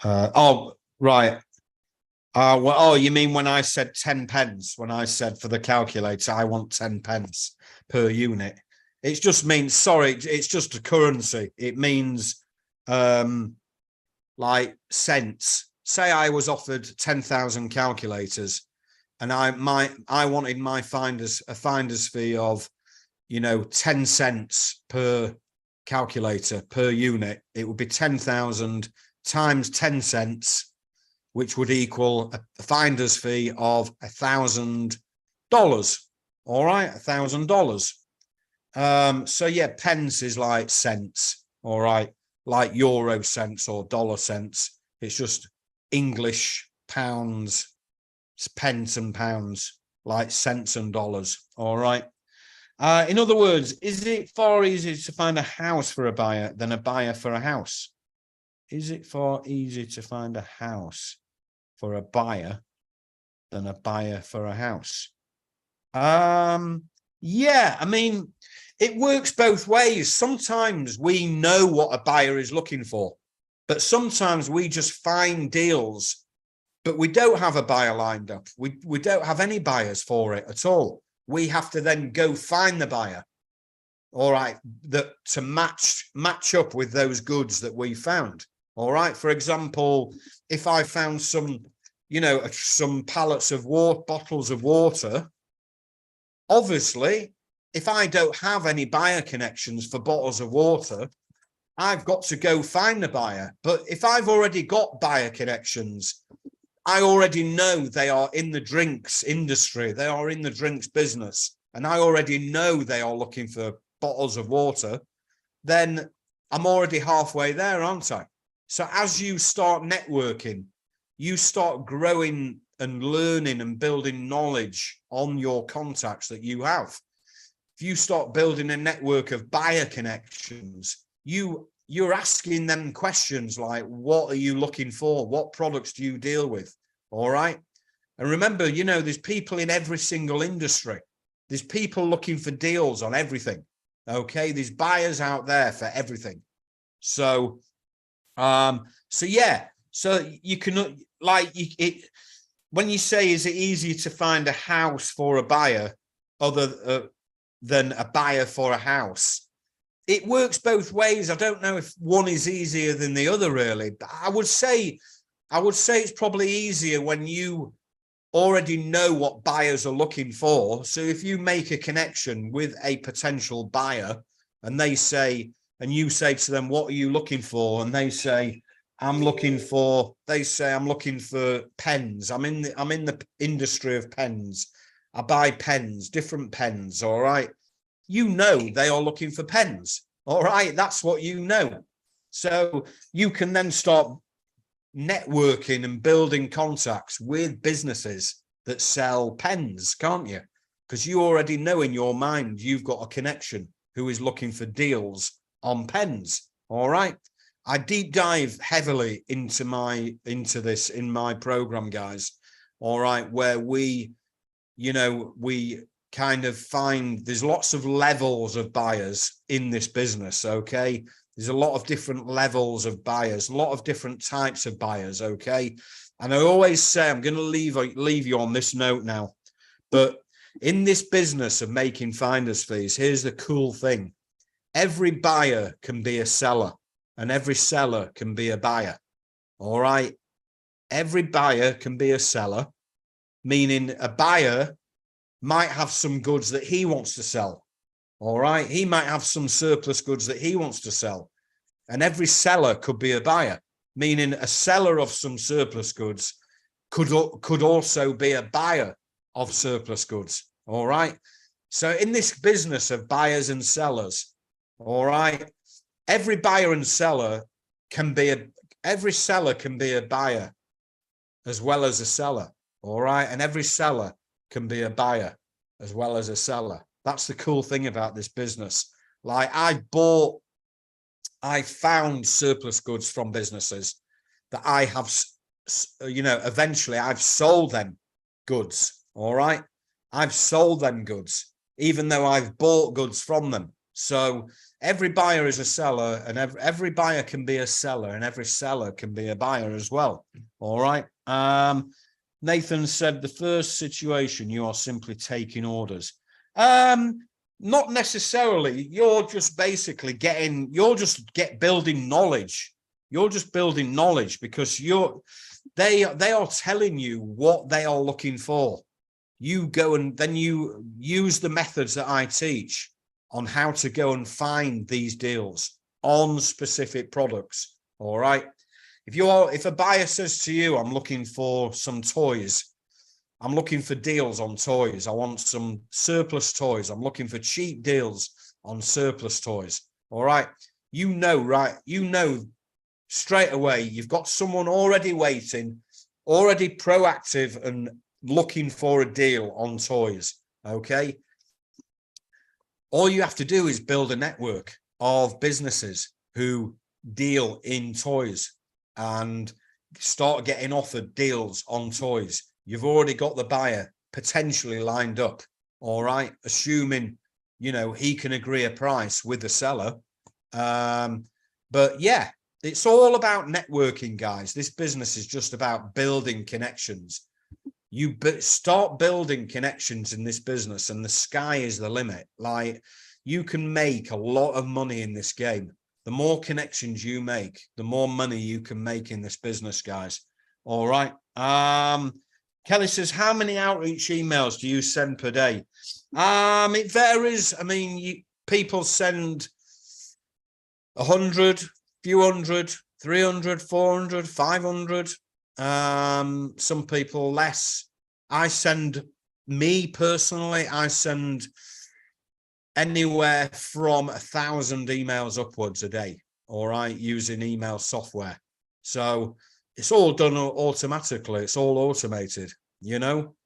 Oh, right. Well, oh, you mean when I said 10 pence, when I said for the calculator, I want 10 pence per unit. It just means, sorry, it's just a currency. It means like cents. Say I was offered 10,000 calculators, and I wanted my finder's fee of, you know, 10 cents per calculator per unit. It would be 10,000 times 10 cents, which would equal a finder's fee of $1,000. All right, $1,000. So yeah, pence is like cents. All right, like euro cents or dollar cents. It's just English pounds, pence and pounds, like cents and dollars. All right. In other words, is it far easier to find a house for a buyer than a buyer for a house? Is it far easier to find a house for a buyer than a buyer for a house? Yeah, I mean, it works both ways. Sometimes we know what a buyer is looking for, but sometimes we just find deals, but we don't have a buyer lined up. We don't have any buyers for it at all. We have to then go find the buyer, all right, that to match up with those goods that we found. All right, for example, if I found some, you know, some pallets of bottles of water, obviously, if I don't have any buyer connections for bottles of water, I've got to go find the buyer. But if I've already got buyer connections, I already know they are in the drinks industry, they are in the drinks business, and I already know they are looking for bottles of water, then I'm already halfway there, aren't I? So as you start networking, you start growing and learning and building knowledge on your contacts that you have. If you start building a network of buyer connections, you're asking them questions like, what are you looking for? What products do you deal with? All right. And remember, you know, there's people in every single industry. There's people looking for deals on everything. Okay. There's buyers out there for everything. So, yeah. So you can, like, when you say, is it easier to find a house for a buyer other than a buyer for a house? it works both ways. I don't know if one is easier than the other, really. But I would say it's probably easier when you already know what buyers are looking for. So if you make a connection with a potential buyer and they say, and you say to them, what are you looking for? And they say, I'm looking for pens. I'm in the industry of pens. I buy pens, different pens. All right. You know, they are looking for pens. All right. That's what you know. So you can then start networking and building contacts with businesses that sell pens, can't you? Because you already know in your mind you've got a connection who is looking for deals on pens. All right. I deep dive heavily into this in my program, guys. All right, where we kind of find there's lots of levels of buyers in this business. Okay. There's a lot of different levels of buyers, a lot of different types of buyers. Okay. And I always say, I'm going to leave you on this note now, but in this business of making finder's fees, here's the cool thing. Every buyer can be a seller and every seller can be a buyer. All right. Every buyer can be a seller, meaning a buyer might have some goods that he wants to sell. All right. He might have some surplus goods that he wants to sell. And every seller could be a buyer, meaning a seller of some surplus goods could also be a buyer of surplus goods. All right. So in this business of buyers and sellers, all right, every buyer and seller every seller can be a buyer as well as a seller. All right. And every seller can be a buyer as well as a seller. That's the cool thing about this business. Like I found surplus goods from businesses that I have, eventually I've sold them goods. All right. I've sold them goods, even though I've bought goods from them. So every buyer is a seller and every buyer can be a seller and every seller can be a buyer as well. All right. Nathan said the first situation you are simply taking orders. Not necessarily. You're just basically building knowledge. You're just building knowledge because they are telling you what they are looking for. You go and then you use the methods that I teach on how to go and find these deals on specific products. All right. If a buyer says to you, I'm looking for some toys, I'm looking for deals on toys, I want some surplus toys, I'm looking for cheap deals on surplus toys. All right. Right. You know, straight away, you've got someone already waiting, already proactive and looking for a deal on toys. Okay. All you have to do is build a network of businesses who deal in toys and start getting offered deals on toys. You've already got the buyer potentially lined up. All right. Assuming, he can agree a price with the seller. But yeah, it's all about networking, guys. This business is just about building connections. You start building connections in this business and the sky is the limit. Like, you can make a lot of money in this game. The more connections you make, the more money you can make in this business, guys. All right. Kelly says, how many outreach emails do you send per day? It varies. I mean, people send 100, few hundred, 300, 400, 500. Some people less. I send anywhere from 1,000 emails upwards a day. All right, using email software. So it's all done automatically. It's all automated,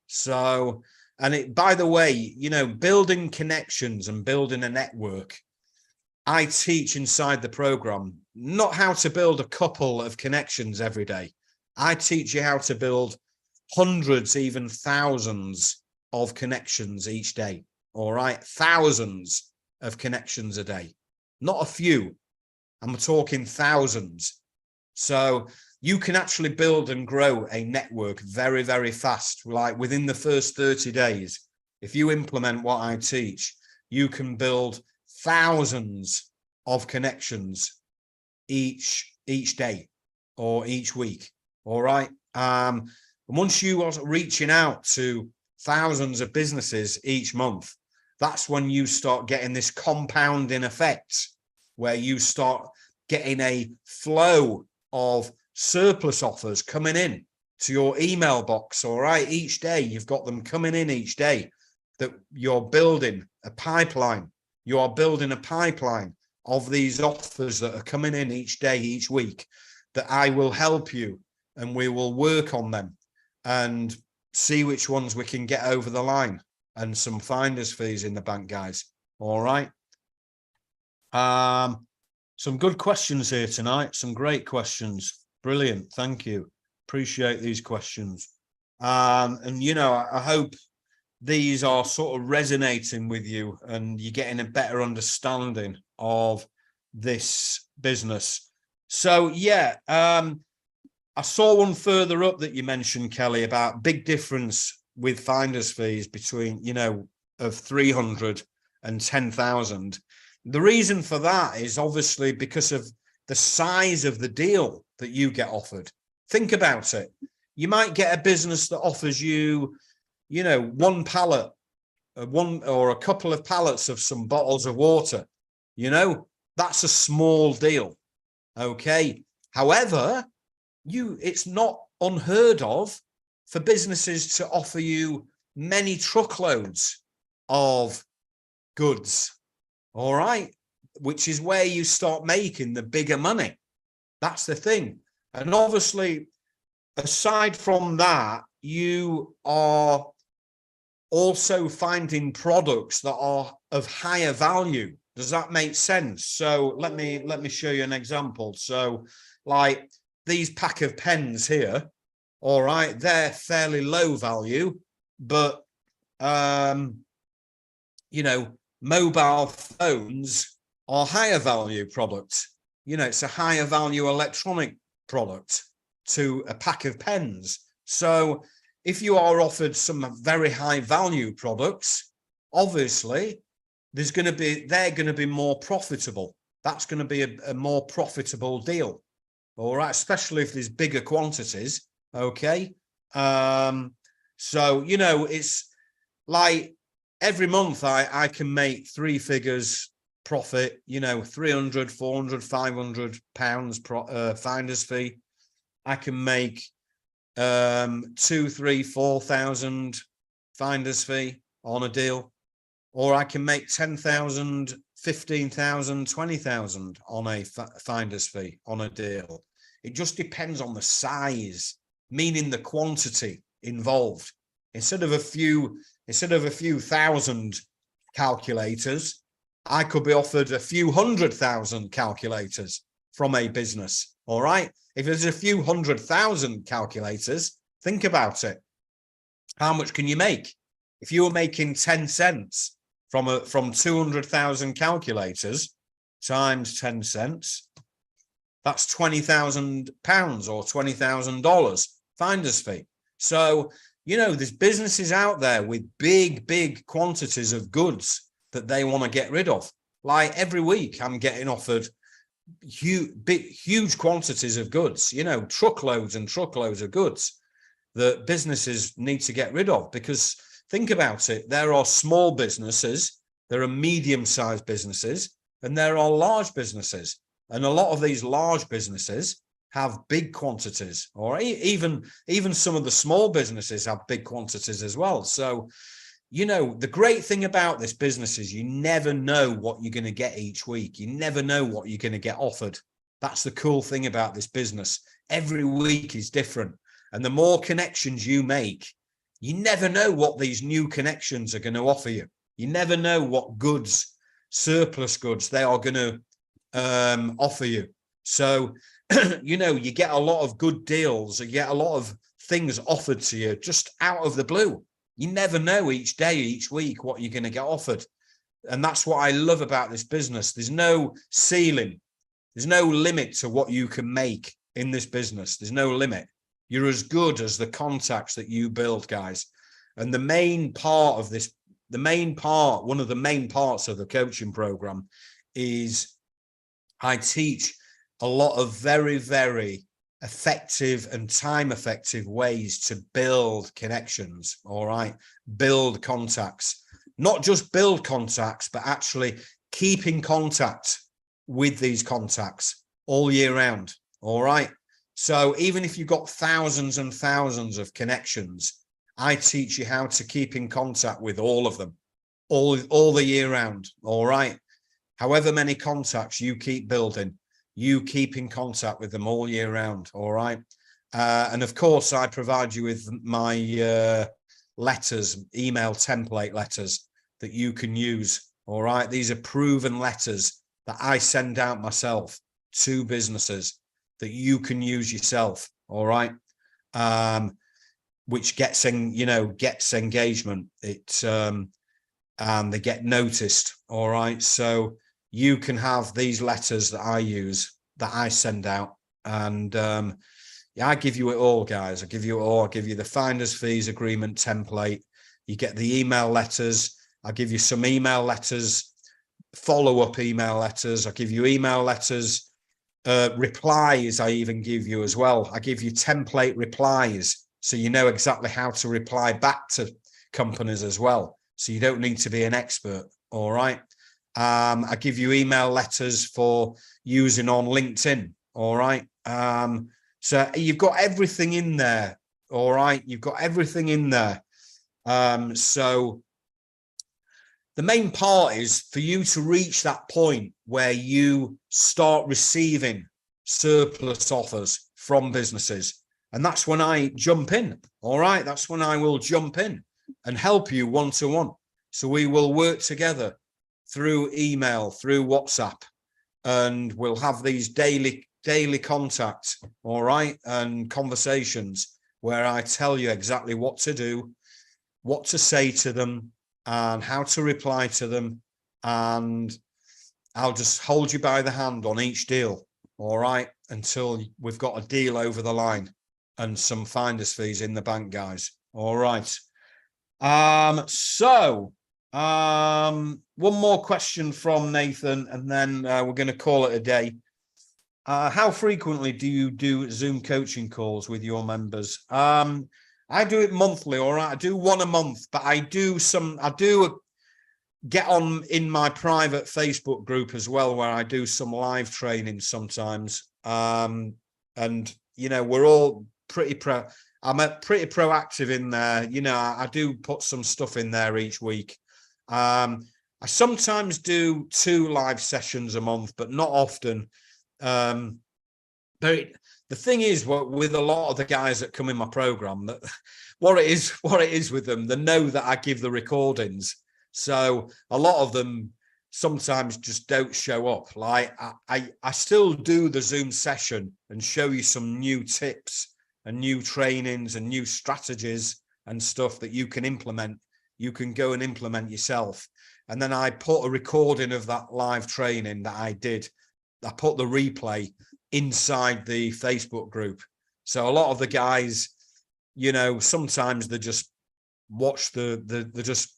So, and by the way, building connections and building a network. I teach inside the program, not how to build a couple of connections every day. I teach you how to build hundreds, even thousands of connections each day. All right. Thousands of connections a day, not a few. I'm talking thousands. So you can actually build and grow a network very, very fast. Like within the first 30 days, if you implement what I teach, you can build thousands of connections each day or each week. All right. And once you are reaching out to thousands of businesses each month, that's when you start getting this compounding effect where you start getting a flow of surplus offers coming in to your email box. All right. Each day you've got them coming in each day, that you're building a pipeline. You are building a pipeline of these offers that are coming in each day, each week, that I will help you and we will work on them and see which ones we can get over the line, and some finder's fees in the bank, guys. All right. Some good questions here tonight. Some great questions. Brilliant. Thank you. Appreciate these questions. And, you know, I hope these are sort of resonating with you and you're getting a better understanding of this business. So, yeah, I saw one further up that you mentioned, Kelly, about big difference with finder's fees between, you know, of 300 and 10,000. The reason for that is obviously because of the size of the deal that you get offered. Think about it. You might get a business that offers you, you know, one pallet, one or a couple of pallets of some bottles of water. You know, that's a small deal. Okay. However, it's not unheard of for businesses to offer you many truckloads of goods. All right. Which is where you start making the bigger money. That's the thing. And obviously, aside from that, you are also finding products that are of higher value. Does that make sense? So let me show you an example. So like these pack of pens here, all right, they're fairly low value, but you know, mobile phones are higher value products. You know, it's a higher value electronic product to a pack of pens. So if you are offered some very high value products, obviously they're going to be more profitable. That's going to be a more profitable deal. All right, especially if there's bigger quantities. Okay. So, you know, it's like every month I can make 3 figures profit, you know, 300, 400, 500 pounds finder's fee. I can make 2, 3, 4,000 finder's fee on a deal, or I can make 10,000, 15,000, 20,000 on a finder's fee on a deal. It just depends on the size, meaning the quantity involved. Instead of a few thousand calculators, I could be offered a few 100,000 calculators from a business. All right. If there's a few 100,000 calculators, think about it. How much can you make? If you were making 10 cents from 200,000 calculators times 10 cents, that's £20,000 or $20,000 finder's fee. So, you know, there's businesses out there with big quantities of goods that they want to get rid of. Like every week I'm getting offered huge quantities of goods, you know, truckloads and truckloads of goods that businesses need to get rid of. Because think about it, there are small businesses, there are medium-sized businesses, and there are large businesses. And a lot of these large businesses have big quantities, or even some of the small businesses have big quantities as well. So, you know, the great thing about this business is you never know what you're going to get each week. You never know what you're going to get offered. That's the cool thing about this business. Every week is different. And the more connections you make, you never know what these new connections are going to offer you. You never know what goods, surplus goods, they are going to offer you. So, you know, you get a lot of good deals, you get a lot of things offered to you just out of the blue. You never know each day, each week, what you're going to get offered. And that's what I love about this business. There's no ceiling. There's no limit to what you can make in this business. There's no limit. You're as good as the contacts that you build, guys. And the main part of this, one of the main parts of the coaching program is I teach a lot of very, very effective and time effective ways to build connections. All right. Build contacts, not just build contacts, but actually keep in contact with these contacts all year round. All right. So even if you've got thousands and thousands of connections, I teach you how to keep in contact with all of them all the year round. All right. However many contacts you keep building, you keep in contact with them all year round. All right. And of course, I provide you with my letters, email template letters that you can use. All right. These are proven letters that I send out myself to businesses that you can use yourself. All right. Which gets engagement. And they get noticed. All right. So you can have these letters that I use, that I send out. And yeah, I give you it all, guys. I give you it all. I give you the finder's fees agreement template. You get the email letters. I give you some email letters, follow-up email letters. I give you email letters, replies I even give you as well. I give you template replies, so you know exactly how to reply back to companies as well. So you don't need to be an expert. All right. I give you email letters for using on LinkedIn. All right. So you've got everything in there. All right. You've got everything in there. So the main part is for you to reach that point where you start receiving surplus offers from businesses. And that's when I jump in. All right. That's when I will jump in and help you one-to-one. So we will work together through email, through WhatsApp, and we'll have these daily contact, all right, and conversations where I tell you exactly what to do, what to say to them, and how to reply to them. And I'll just hold you by the hand on each deal, all right, until we've got a deal over the line and some finder's fees in the bank, guys. All right. One more question from Nathan, and then we're going to call it a day. How frequently do you do Zoom coaching calls with your members? I do it monthly. All right. I do one a month, but I do get on in my private Facebook group as well, where I do some live training sometimes. And you know, we're all I'm pretty proactive in there. You know, I do put some stuff in there each week. I sometimes do 2 live sessions a month, but not often. But the thing is, with a lot of the guys that come in my program, that what it is with them, they know that I give the recordings. So a lot of them sometimes just don't show up. Like I still do the Zoom session and show you some new tips and new trainings and new strategies and stuff that you can implement. You can go and implement yourself. And then I put a recording of that live training that I did. I put the replay inside the Facebook group. So a lot of the guys, you know, sometimes they just watch they just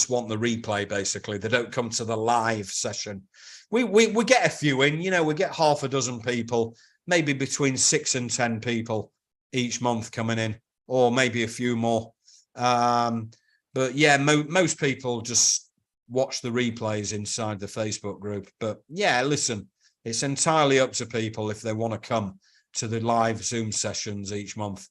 want the replay, basically. They don't come to the live session. We get a few in, you know, we get half a dozen people, maybe between 6 and 10 people each month coming in, or maybe a few more. But yeah, most people just watch the replays inside the Facebook group. But yeah, listen, it's entirely up to people if they want to come to the live Zoom sessions each month.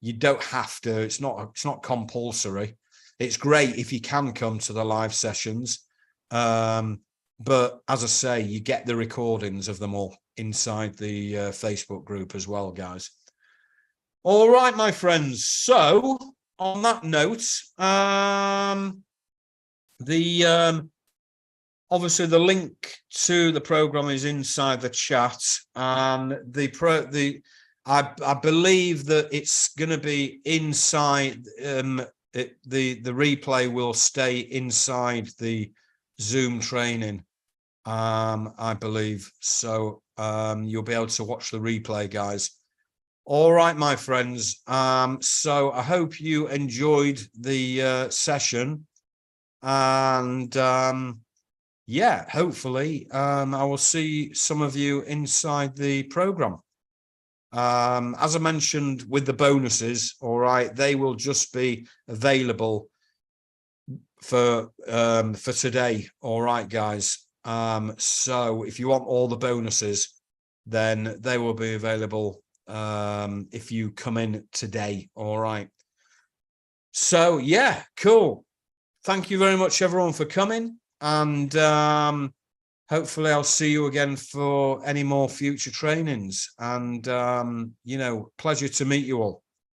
You don't have to. It's not compulsory. It's great if you can come to the live sessions. But as I say, you get the recordings of them all inside the Facebook group as well, guys. All right, my friends. So on that note, obviously the link to the program is inside the chat, and I believe that it's going to be inside. The replay will stay inside the Zoom training, I believe. So you'll be able to watch the replay, guys. All right, my friends. So I hope you enjoyed the session, and yeah, hopefully, I will see some of you inside the program. As I mentioned with the bonuses, all right, they will just be available for today. All right, guys. So if you want all the bonuses, then they will be available if you come in today. All right. So yeah, cool. Thank you very much, everyone, for coming, and hopefully I'll see you again for any more future trainings. And you know, pleasure to meet you all.